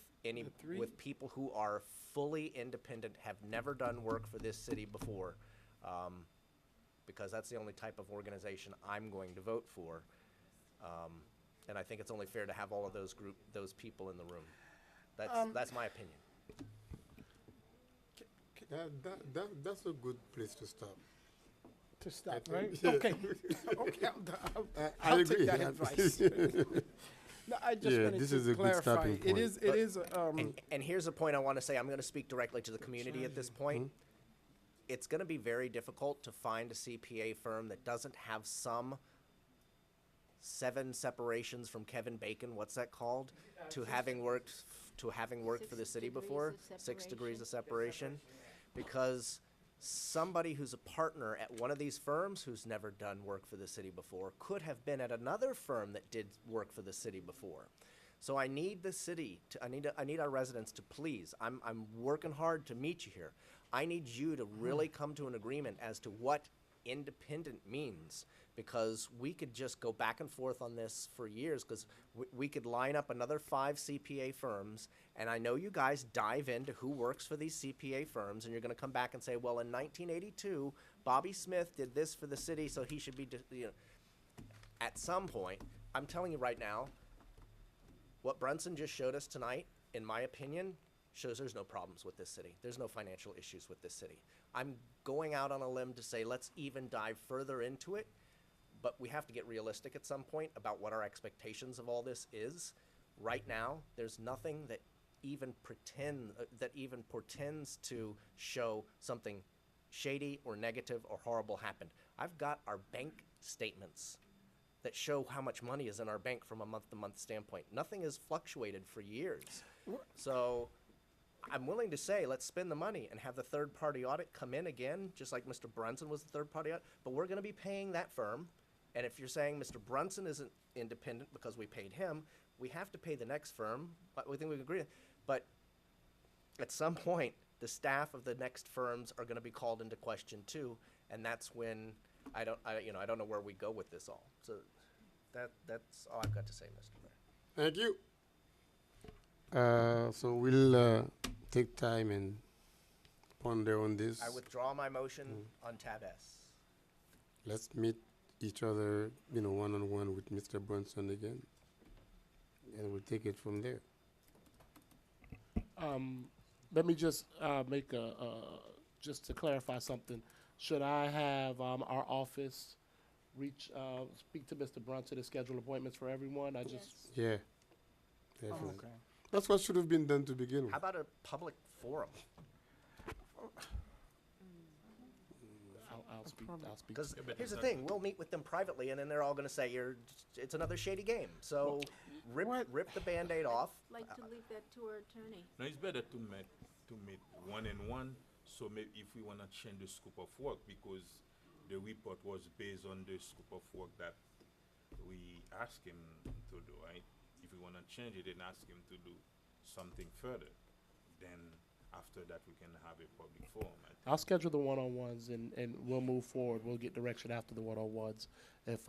with people who are fully independent, have never done work for this city before, because that's the only type of organization I'm going to vote for. And I think it's only fair to have all of those people in the room. That's my opinion. That's a good place to stop. To stop, I right? think- Okay. Okay, I I'll agree. take that advice. No, I just Yeah, wanted this to is a good clarify. stopping It point. is, And here's a point I want to say. I'm going to speak directly to the community at this point. It's going to be very difficult to find a CPA firm that doesn't have some 7 separations from Kevin Bacon. What's that called? To having worked for the city before. 6 degrees of separation. Because somebody who's a partner at one of these firms who's never done work for the city before could have been at another firm that did work for the city before. So I need the city to, I need our residents to please, I'm working hard to meet you here. I need you to really come to an agreement as to what independent means, because we could just go back and forth on this for years, because we could line up another 5 CPA firms, and I know you guys dive into who works for these CPA firms, and you're going to come back and say, well, in 1982, Bobby Smith did this for the city, so he should be, at some point, I'm telling you right now, what Brunson just showed us tonight, in my opinion, shows there's no problems with this city. There's no financial issues with this city. I'm going out on a limb to say let's even dive further into it, but we have to get realistic at some point about what our expectations of all this is. Right now, there's nothing that even portends to show something shady or negative or horrible happened. I've got our bank statements that show how much money is in our bank from a month-to-month standpoint. Nothing has fluctuated for years. So I'm willing to say, let's spend the money and have the third-party audit come in again, just like Mr. Brunson was the third-party audit, but we're gonna be paying that firm. And if you're saying Mr. Brunson isn't independent because we paid him, we have to pay the next firm, but we think we can agree. But at some point, the staff of the next firms are gonna be called into question too, and that's when I don't know where we go with this all. So that's all I've got to say, Mr. Mayor. Thank you. So we'll take time and ponder on this. I withdraw my motion on tab S. Let's meet each other, one-on-one with Mr. Brunson again, and we'll take it from there. Let me just make just to clarify something. Should I have our office speak to Mr. Brunson to schedule appointments for everyone? Yeah, definitely. okay. That's what should have been done to begin with. How about a public forum? I'll speak. Because here's the thing, we'll meet with them privately, and then they're all gonna say, it's another shady game. So rip the Band-Aid off. Like to leave that to our attorney. No, it's better to meet one-on-one. So maybe if we want to change the scope of work, because the report was based on the scope of work that we asked him to do, right? If we want to change it and ask him to do something further, then after that we can have a public forum. I'll schedule the one-on-ones and we'll move forward. We'll get direction after the one-on-ones. If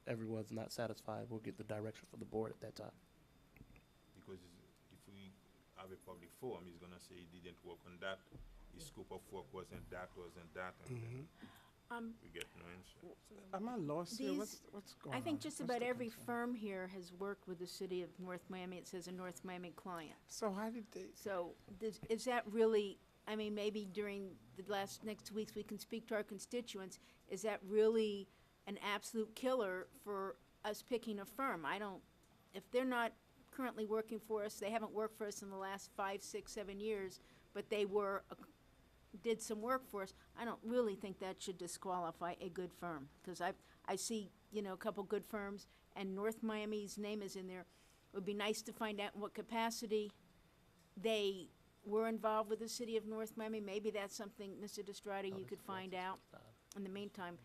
everyone's not satisfied, we'll get the direction from the board at that time. Because if we have a public forum, he's gonna say he didn't work on that. His scope of work wasn't that, and then we get no answer. Am I lost here? These- What's going on? I think just What's about the every concern? firm here has worked with the city of North Miami. It says a North Miami client. So how did they? So is that really, I mean, maybe during the next 2 weeks, we can speak to our constituents. Is that really an absolute killer for us picking a firm? If they're not currently working for us, they haven't worked for us in the last 5, 6, 7 years, but they did some work for us, I don't really think that should disqualify a good firm. Because I see, a couple good firms, and North Miami's name is in there. It would be nice to find out in what capacity they were involved with the city of North Miami. Maybe that's something, Mr. Destrada, you could find out in the meantime.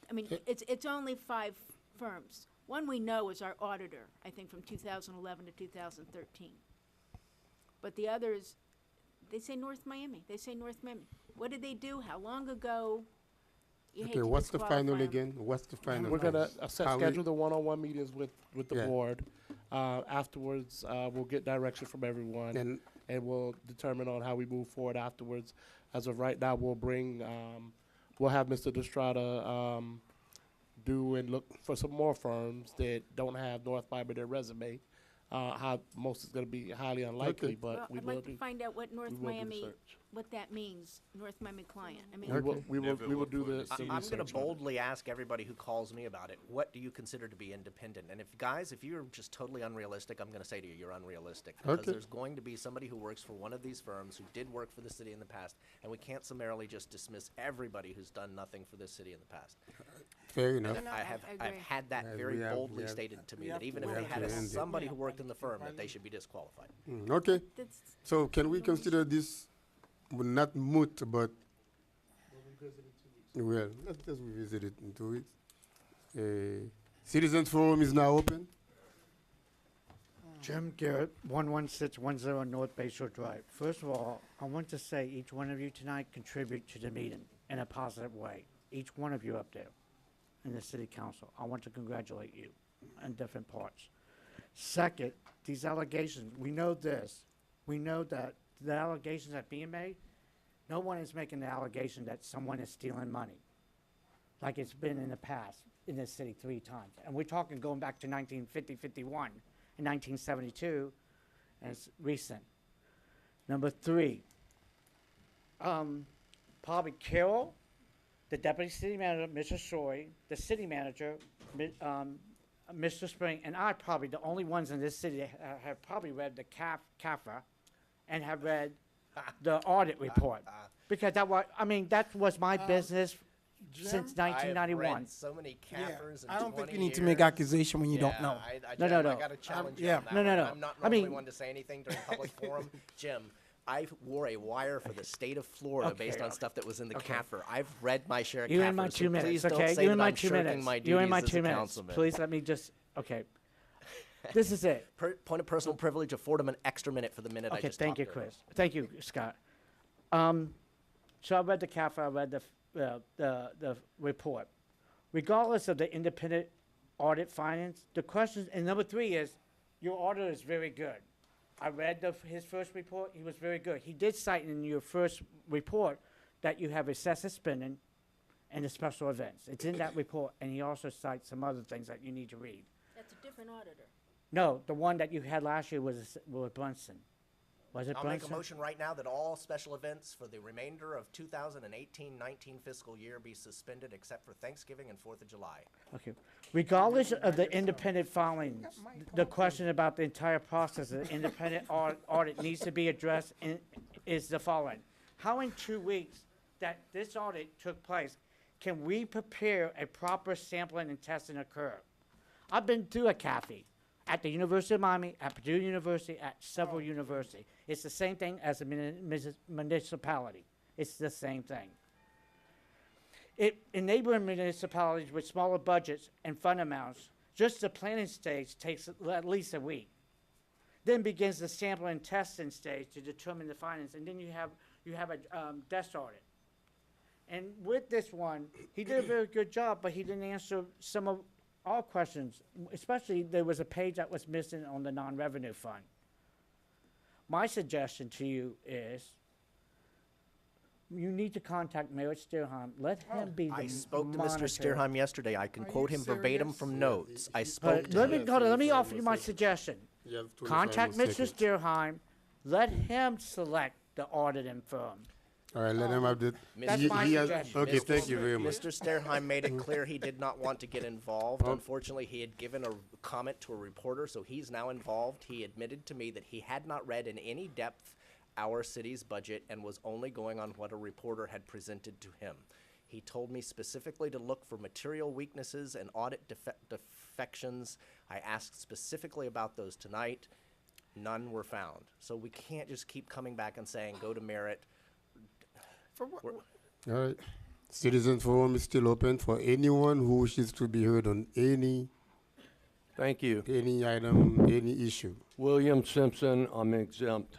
I mean, it's only 5 firms. One we know is our auditor, I think from 2011 to 2013. But the others, they say North Miami. What did they do? How long ago? You hate Okay, to what's the disqualify final 'em. again? What's the final? We're gonna How we- schedule the one-on-one meetings with the Yeah. board. Afterwards, we'll get direction from everyone, and we'll determine on how we move forward afterwards. As of right now, we'll have Mr. Destrada do and look for some more firms that don't have North Miami in their resume. How most is going to be highly unlikely, but Well, we I'd will like do. to find out what North we will do the Miami, search. what that means, North Miami client. I mean, We will do the I'm going to research on it. boldly ask everybody who calls me about it, what do you consider to be independent? And if you're just totally unrealistic, I'm going to say to you, you're unrealistic. Because Okay. there's going to be somebody who works for one of these firms who did work for the city in the past, and we can't summarily just dismiss everybody who's done nothing for this city in the past. Fair enough. And I've agree. had that Yes, very we have- boldly we have- stated to me, we that have even to- if we they have had to end it. somebody who worked in the firm, that they should be disqualified. Okay. that's, So can we consider this not moot, but well, let's just revisit it in 2 weeks. Citizens Forum is now open. Jim Garrett, 11610 North Bayshore Drive. First of all, I want to say each one of you tonight contribute to the meeting in a positive way. Each one of you up there in the city council. I want to congratulate you in different parts. Second, these allegations, we know this. We know that the allegations that are being made, no one is making the allegation that someone is stealing money, like it's been in the past in this city 3 times. And we're talking going back to 1950, 51, and 1972, and it's recent. Number 3, probably Carol, the deputy city manager, Mr. Soy, the city manager, Mr. Spring, and I probably the only ones in this city that have probably read the CAFRA and have read the audit report. Because that was my business since 1991. I've read so many CAFRs in I don't think 20 you need to make years. accusation when you don't know. No, No, I no. got to challenge you yeah. on that No, no, one. no. I'm not I normally mean- one to say anything during public forum. Jim, I wore a wire for the state of Florida Okay, based on okay. stuff that was in the Okay. CAFR. I've read my share of You CAFRs, in my so 2 minutes, please don't okay? say You that in my I'm 2 shirking minutes. my You in duties my as 2 a minutes. councilman. Please let me just, okay. This is it. Point of personal privilege, afford him an extra minute for the minute I Okay, just thank you, talked over. Chris. Thank you, Scott. So I read the CAFA, I read the report. Regardless of the independent audit findings, the question, and number 3 is, your auditor is very good. I read his first report, he was very good. He did cite in your first report that you have excessive spending and the special events. It's in that report, and he also cites some other things that you need to read. That's a different auditor. No, the one that you had last year was Brunson. Was it I'll Brunson? make a motion right now that all special events for the remainder of 2018-19 fiscal year be suspended except for Thanksgiving and 4th of July. Okay. Regardless of the independent filings, the question about the entire process of the independent audit needs to be addressed is the following. How in 2 weeks that this audit took place, can we prepare a proper sampling and testing occur? I've been through a CAFE at the University of Miami, at Purdue University, at several universities. It's the same thing as a municipality. It's the same thing. Enabling municipalities with smaller budgets and fund amounts, just the planning stage takes at least a week. Then begins the sampling and testing stage to determine the findings, and then you have a desk audit. And with this one, he did a very good job, but he didn't answer some of our questions, especially there was a page that was missing on the non-revenue fund. My suggestion to you is you need to contact Mayor Stirheim. Let him be the I spoke to monitor. Mr. Stirheim yesterday. I can quote him verbatim from notes. I spoke But to him. let me offer you my suggestion. You have 25 Contact more Mr. seconds. Stirheim. Let him select the auditing firm. All right, let him have the. That's my suggestion. Okay, thank you very much. Mr. Stirheim made it clear he did not want to get involved. Unfortunately, he had given a comment to a reporter, so he's now involved. He admitted to me that he had not read in any depth our city's budget and was only going on what a reporter had presented to him. He told me specifically to look for material weaknesses and audit defections. I asked specifically about those tonight. None were found. So we can't just keep coming back and saying, go to Merit. All right. Citizen Forum is still open for anyone who wishes to be heard on any Thank you. Any item, any issue. William Simpson, I'm exempt.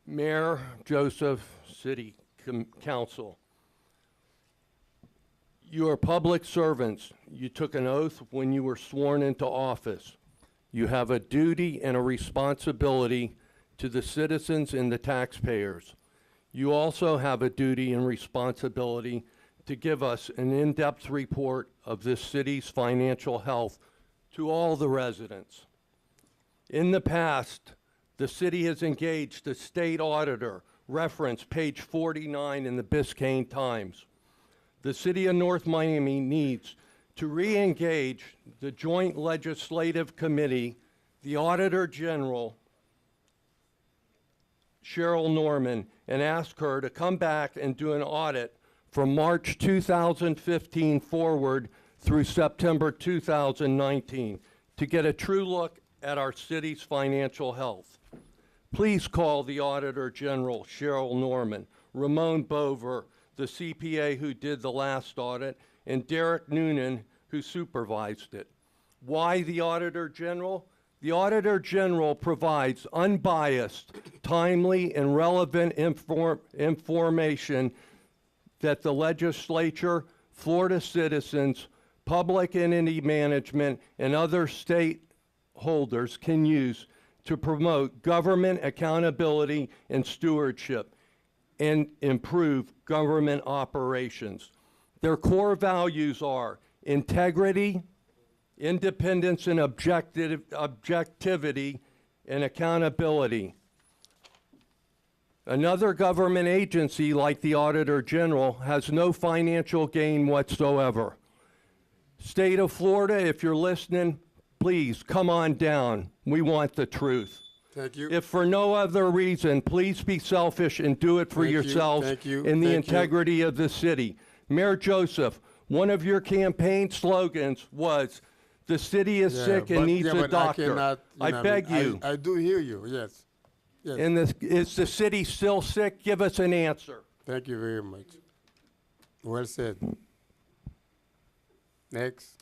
Mayor Joseph, City Council. You are public servants. You took an oath when you were sworn into office. You have a duty and a responsibility to the citizens and the taxpayers. You also have a duty and responsibility to give us an in-depth report of this city's financial health to all the residents. In the past, the city has engaged a state auditor, reference page 49 in the Biscayne Times. The city of North Miami needs to re-engage the Joint Legislative Committee, the Auditor General, Cheryl Norman, and ask her to come back and do an audit from March 2015 forward through September 2019 to get a true look at our city's financial health. Please call the Auditor General, Cheryl Norman, Ramon Bover, the CPA who did the last audit, and Derek Noonan, who supervised it. Why the Auditor General? The Auditor General provides unbiased, timely, and relevant information that the legislature, Florida citizens, public entity management, and other stakeholders can use to promote government accountability and stewardship and improve government operations. Their core values are integrity, independence and objectivity, and accountability. Another government agency like the Auditor General has no financial gain whatsoever. State of Florida, if you're listening, please come on down. We want the truth. Thank you. If for no other reason, please be selfish and do it for Thank you, yourselves thank you, in the thank you. integrity of the city. Mayor Joseph, one of your campaign slogans was, "The city is sick and needs a but doctor." I cannot, I beg you. I do hear you, yes. Yes. And is the city still sick? Give us an answer. Thank you very much. Well said. Next.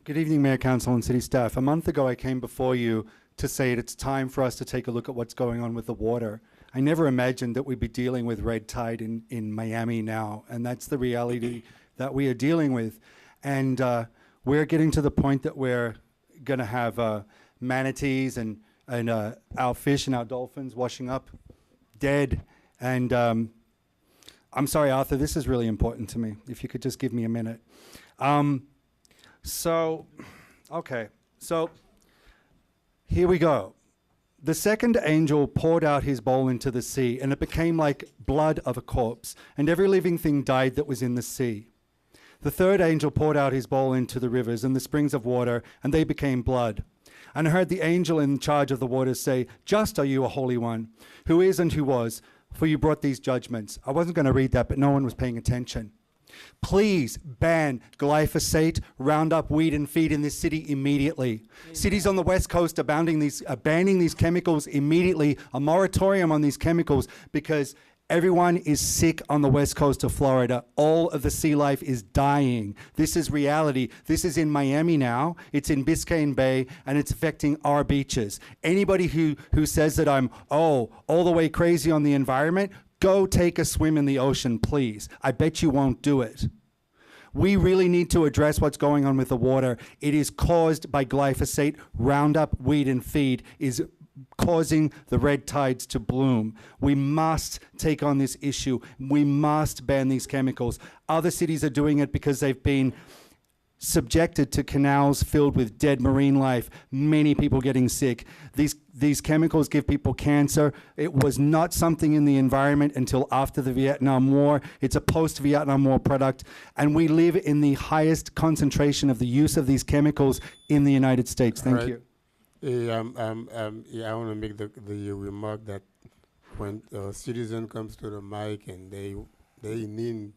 Good evening, Mayor, Council, and City staff. A month ago, I came before you to say it's time for us to take a look at what's going on with the water. I never imagined that we'd be dealing with red tide in Miami now, and that's the reality that we are dealing with. And we're getting to the point that we're going to have manatees and our fish and our dolphins washing up dead. And I'm sorry, Arthur, this is really important to me. If you could just give me a minute. So here we go. The second angel poured out his bowl into the sea, and it became like blood of a corpse, and every living thing died that was in the sea. The third angel poured out his bowl into the rivers and the springs of water, and they became blood. And I heard the angel in charge of the waters say, "Just are you, a Holy One, who is and who was, for you brought these judgments." I wasn't going to read that, but no one was paying attention. Please ban glyphosate, Roundup, weed, and feed in this city immediately. Cities on the West Coast are banning these chemicals immediately, a moratorium on these chemicals, because everyone is sick on the West Coast of Florida. All of the sea life is dying. This is reality. This is in Miami now. It's in Biscayne Bay, and it's affecting our beaches. Anybody who says that I'm, all the way crazy on the environment, go take a swim in the ocean, please. I bet you won't do it. We really need to address what's going on with the water. It is caused by glyphosate. Roundup, weed, and feed is causing the red tides to bloom. We must take on this issue. We must ban these chemicals. Other cities are doing it because they've been subjected to canals filled with dead marine life, many people getting sick. These chemicals give people cancer. It was not something in the environment until after the Vietnam War. It's a post-Vietnam War product, and we live in the highest concentration of the use of these chemicals in the United States. Thank you. I want to make the remark that when a citizen comes to the mic and they need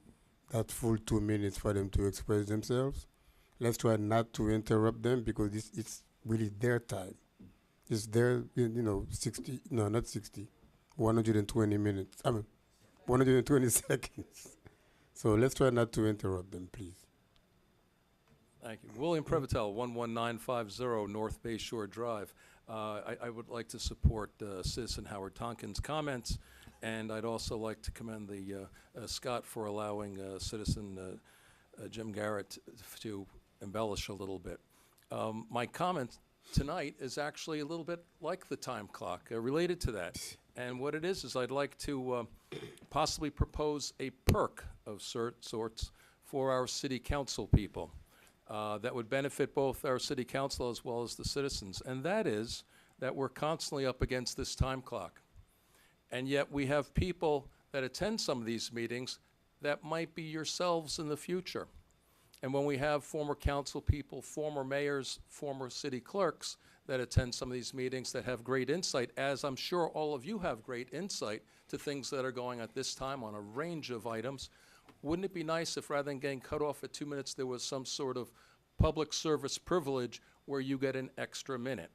that full 2 minutes for them to express themselves, let's try not to interrupt them, because it's really their time. It's their, 120 minutes. 120 seconds. So let's try not to interrupt them, please. Thank you. William Prevotel, 11950 North Bay Shore Drive. I would like to support Citizen Howard Tonkin's comments, and I'd also like to commend the Scott for allowing Citizen Jim Garrett to embellish a little bit. My comment tonight is actually a little bit like the time clock, related to that. And what it is I'd like to possibly propose a perk of sorts for our city council people that would benefit both our city council as well as the citizens. And that is that we're constantly up against this time clock. And yet we have people that attend some of these meetings that might be yourselves in the future. And when we have former council people, former mayors, former city clerks that attend some of these meetings that have great insight, as I'm sure all of you have great insight to things that are going at this time on a range of items, wouldn't it be nice if rather than getting cut off at 2 minutes, there was some sort of public service privilege where you get an extra minute?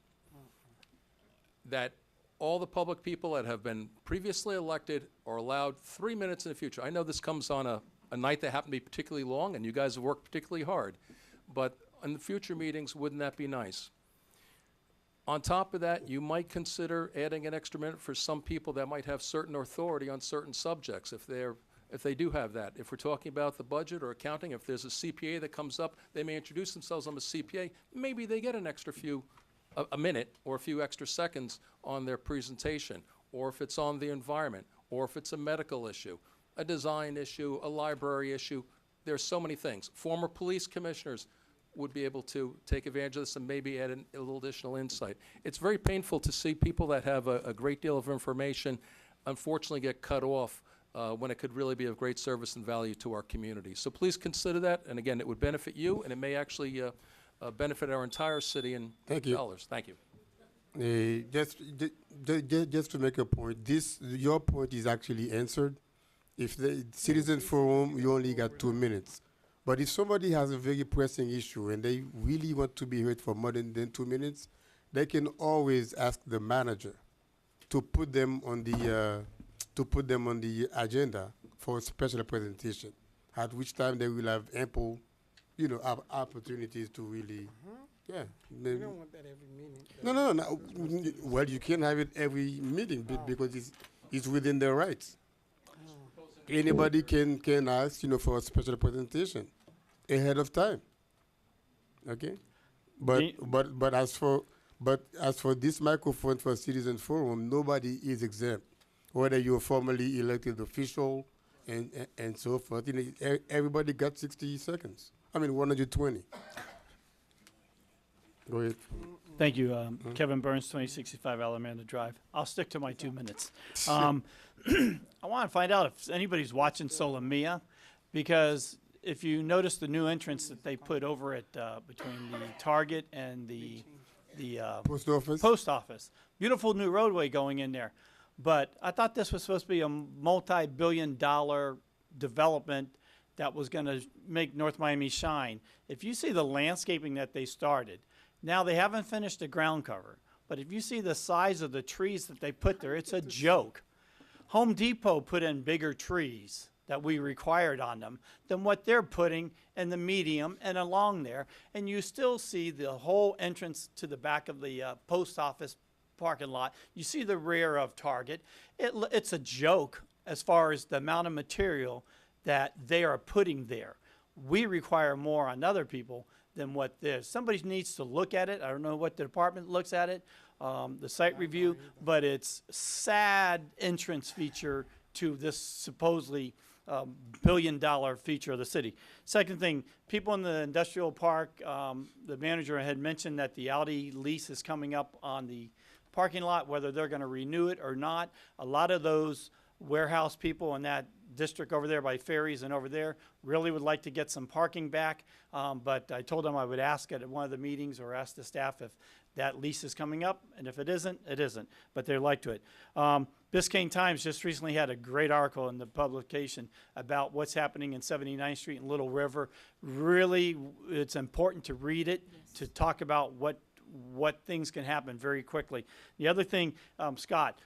That all the public people that have been previously elected are allowed 3 minutes in the future. I know this comes on a night that happened to be particularly long, and you guys have worked particularly hard. But in the future meetings, wouldn't that be nice? On top of that, you might consider adding an extra minute for some people that might have certain authority on certain subjects, if they do have that. If we're talking about the budget or accounting, if there's a CPA that comes up, they may introduce themselves. I'm a CPA. Maybe they get an extra a minute or a few extra seconds on their presentation, or if it's on the environment, or if it's a medical issue, a design issue, a library issue. There's so many things. Former police commissioners would be able to take advantage of this and maybe add a little additional insight. It's very painful to see people that have a great deal of information unfortunately get cut off when it could really be of great service and value to our community. So please consider that, and again, it would benefit you, and it may actually benefit our entire city in dollars. Thank you. Just to make a point, your point is actually answered. If the citizen forum, you only got 2 minutes. But if somebody has a very pressing issue and they really want to be heard for more than 2 minutes, they can always ask the manager to put them on the agenda for a special presentation, at which time they will have ample opportunities to really, yeah. We maybe- don't want that every meeting. No. Well, you can't have it every meeting because it's within their rights. Anybody can ask, for a special presentation ahead of time. Okay, but as for this microphone for Citizen Forum, nobody is exempt, whether you're formally elected official and so forth. Everybody got 60 seconds. 120. Go ahead. Thank you. Kevin Burns, 2065 Alamanda Drive. I'll stick to my 2 minutes. I want to find out if anybody's watching Solomia, because if you notice the new entrance that they put over at between the Target and the post office. Beautiful new roadway going in there. But I thought this was supposed to be a multi-billion-dollar development that was going to make North Miami shine. If you see the landscaping that they started, now they haven't finished the ground cover, but if you see the size of the trees that they put there, it's a joke. Home Depot put in bigger trees that we required on them than what they're putting in the medium and along there. And you still see the whole entrance to the back of the post office parking lot. You see the rear of Target. It's a joke as far as the amount of material that they are putting there. We require more on other people than what this. Somebody needs to look at it. I don't know what the department looks at it, the site review, but it's sad entrance feature to this supposedly billion-dollar feature of the city. Second thing, people in the industrial park, the manager had mentioned that the Audi lease is coming up on the parking lot, whether they're going to renew it or not. A lot of those warehouse people in that district over there by ferries and over there really would like to get some parking back, but I told them I would ask it at one of the meetings or ask the staff if that lease is coming up, and if it isn't, it isn't, but they're like to it. Biscayne Times just recently had a great article in the publication about what's happening in 79th Street and Little River. Really, it's important to read it, to talk about what things can happen very quickly. The other thing, Scott,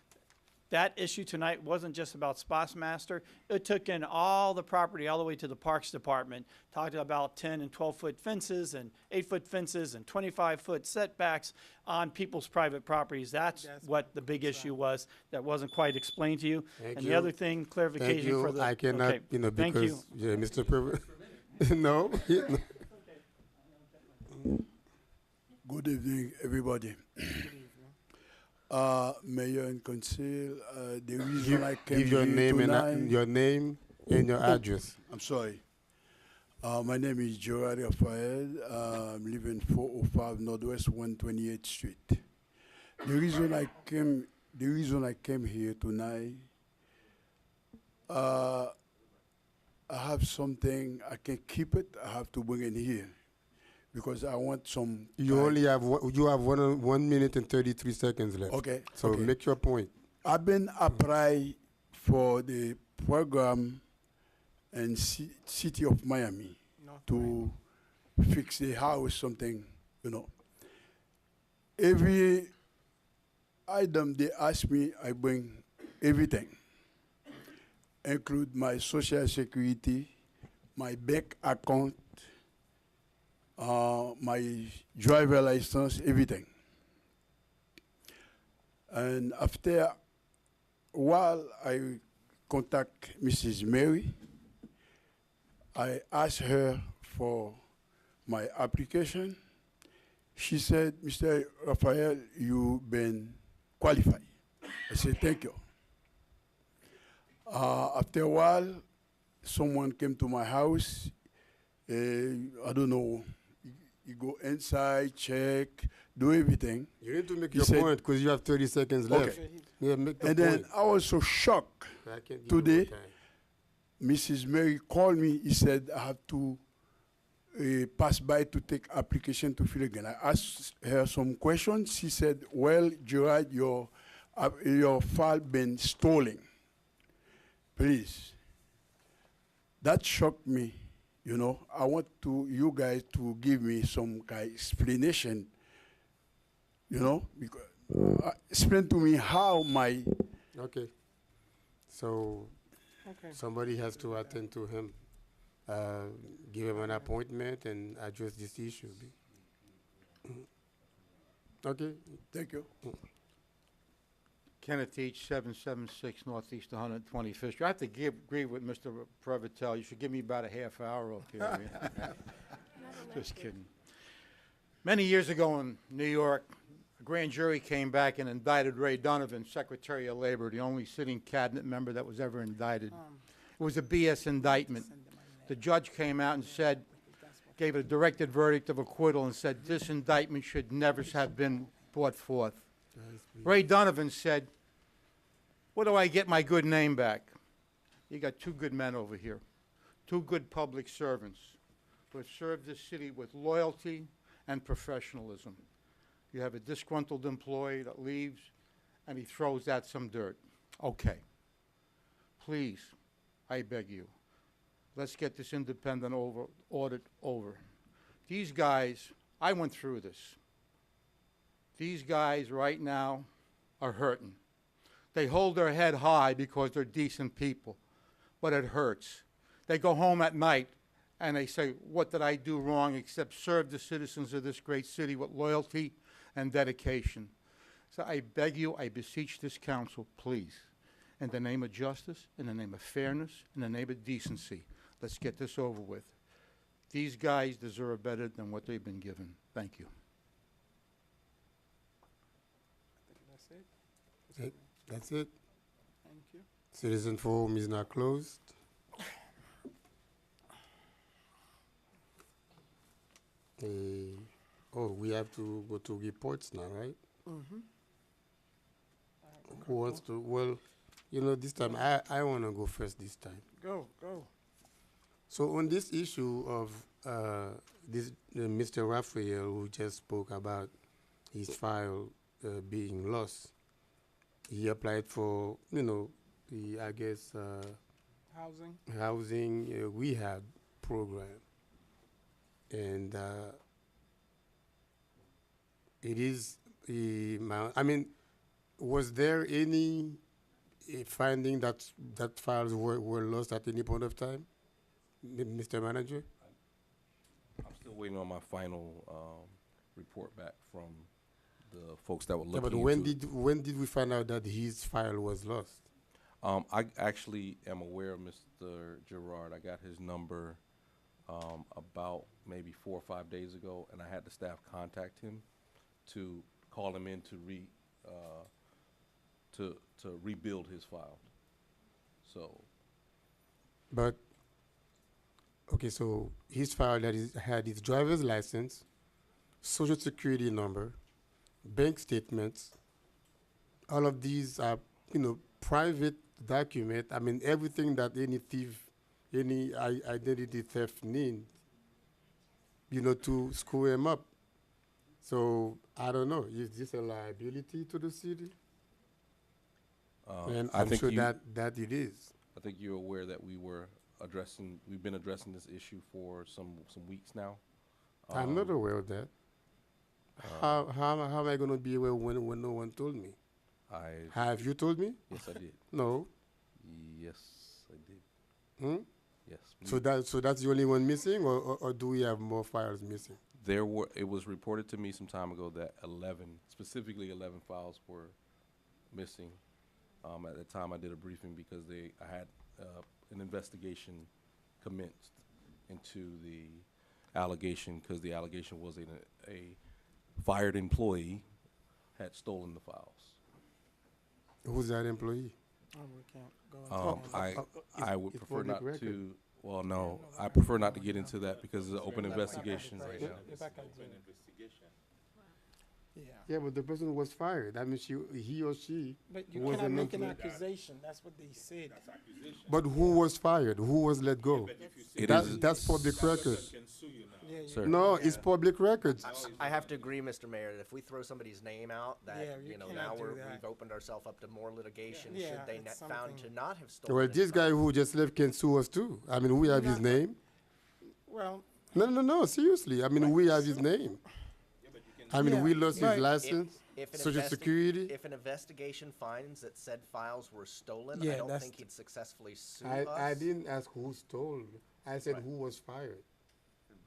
that issue tonight wasn't just about Spotsmaster. It took in all the property all the way to the Parks Department, talked about 10 and 12-foot fences and 8-foot fences and 25-foot setbacks on people's private properties. That's what the big issue was that wasn't quite explained to you. Thank and you. the other thing, clarification Thank you. for the... I cannot, okay. Thank you. because, yeah, Mr. President. No. Good evening, everybody. Mayor and Council, the reason I came Give your here name tonight, and your name and your address. I'm sorry. My name is Gerard Raphael. I'm living 405 Northwest 128th Street. The reason I came here tonight, I have something, I can keep it, I have to bring it here. Because I want some. You only have 1 minute and 33 seconds left. Okay. So okay. make your point. I've been applied for the program in city of Miami to fix the house, something, Every item they ask me, I bring everything, include my social security, my bank account, my driver license, everything. And after a while, I contact Mrs. Mary. I asked her for my application. She said, Mr. Raphael, you've been qualified. I said, thank you. After a while, someone came to my house. I don't know. You go inside, check, do everything. You need to make He your said- point because you have 30 seconds left. Okay. Yeah, make the And point. then I was so shocked I can't give you today. more time. Mrs. Mary called me. He said, I have to pass by to take application to fill again. I asked her some questions. She said, well, Gerard, your file been stolen. Please. That shocked me. I want you guys to give me some kind of explanation, because explain to me how my. Okay. So somebody has to attend to him. give him an appointment and address this issue. Okay. Thank you. Kenneth Teach, 776 Northeast 125th Street. I have to agree with Mr. Prevotel. You should give me about a half hour up here. Just kidding. Many years ago in New York, a grand jury came back and indicted Ray Donovan, Secretary of Labor, the only sitting cabinet member that was ever indicted. It was a BS indictment. The judge came out and said, gave a directed verdict of acquittal and said this indictment should never have been brought forth. Ray Donovan said, where do I get my good name back? You got two good men over here, two good public servants who have served this city with loyalty and professionalism. You have a disgruntled employee that leaves and he throws out some dirt. Okay. Please, I beg you, let's get this independent audit over. These guys, I went through this. These guys right now are hurting. They hold their head high because they're decent people, but it hurts. They go home at night and they say, what did I do wrong except serve the citizens of this great city with loyalty and dedication? So I beg you, I beseech this council, please, in the name of justice, in the name of fairness, in the name of decency, let's get this over with. These guys deserve better than what they've been given. Thank you. That's it. Thank you. Citizen forum is now closed. Oh, we have to go to reports now, right? Mm-hmm. Who wants to? Well, this time I want to go first this time. Go. So on this issue of Mr. Raphael, who just spoke about his file being lost, he applied for, I guess, housing rehab program, and it is was there any finding that files were lost at any point of time, Mr. Manager? I'm still waiting on my final report back from the folks that were looking But when did we find out that his file was lost? I actually am aware of Mr. Gerard. I got his number about maybe 4 or 5 days ago, and I had the staff contact him to call him in to rebuild his file. So. But okay, so his file had his driver's license, social security number, bank statements. All of these are, private document. Everything that any thief, any identity theft needs, to screw him up. So I don't know. Is this a liability to the city? And I'm sure that it is. I think you're aware that we've been addressing this issue for some weeks now. I'm not aware of that. How am I going to be aware when no one told me? Have you told me? Yes, I did. No. Yes, I did. Yes. So that's the only one missing, or do we have more files missing? It was reported to me some time ago that 11 files were missing. At the time I did a briefing because I had an investigation commenced into the allegation, because the allegation was a fired employee had stolen the files. Who's that employee? We can't go into I would prefer not to. Well, no, I prefer not to get into that because it's an open investigation right now. Yeah, but the person was fired. He or she. But you was cannot an make an employee. accusation. That's what they said. But who was fired? Who was let go? That's public record. Sir. No, it's public records. I have to agree, Mr. Mayor, that if we throw somebody's name out, that, Yeah, you now cannot do that. we've opened ourselves up to more litigation Yeah, should they it's found to something- not have stolen. Well, it this from- guy who just left can sue us too. We have his name. Well, No, seriously. We have his name. We lost his right. license, If an social security. If an investigation finds that said files were stolen, Yeah, I don't that's think he'd successfully sue I us. didn't ask who stole. I said who was fired.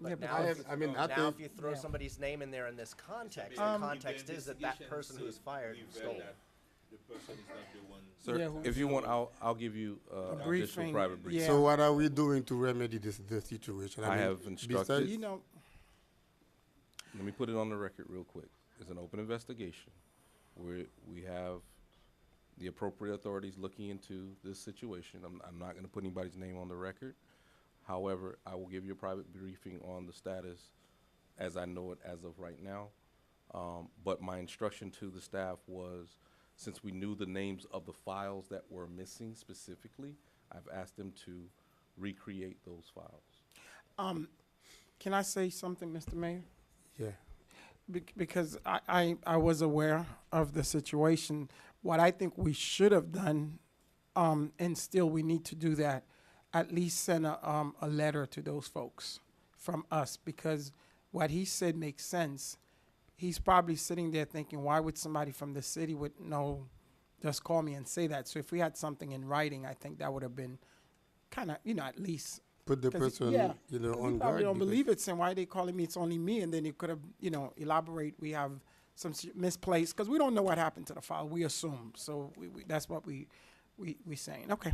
But Yeah, but now, I if have- you I mean, throw- I now think- if you throw Yeah. somebody's name in there in this context, Maybe the if context the is that that investigation person who was say- fired prevail stole. that the person is not the one. Sir, Yeah, who- if you want, I'll give you additional briefing, private briefing. yeah. So what are we doing to remedy the situation? I mean, have instructed- besides- You know, Let me put it on the record real quick. It's an open investigation where we have the appropriate authorities looking into this situation. I'm not going to put anybody's name on the record. However, I will give you a private briefing on the status as I know it as of right now. But my instruction to the staff was, since we knew the names of the files that were missing specifically, I've asked them to recreate those files. can I say something, Mr. Mayor? Yeah. Because I was aware of the situation. What I think we should have done, and still we need to do that, at least send a letter to those folks from us, because what he said makes sense. He's probably sitting there thinking, why would somebody from the city would know, just call me and say that? So if we had something in writing, I think that would have been kind of, at least. Put the 'Cause person, yeah, on 'cause he guard. probably don't because- believe it, saying, why are they calling me? It's only me. And then he could have, elaborate. We have some misplaced, because we don't know what happened to the file. We assume. So that's what we saying. Okay.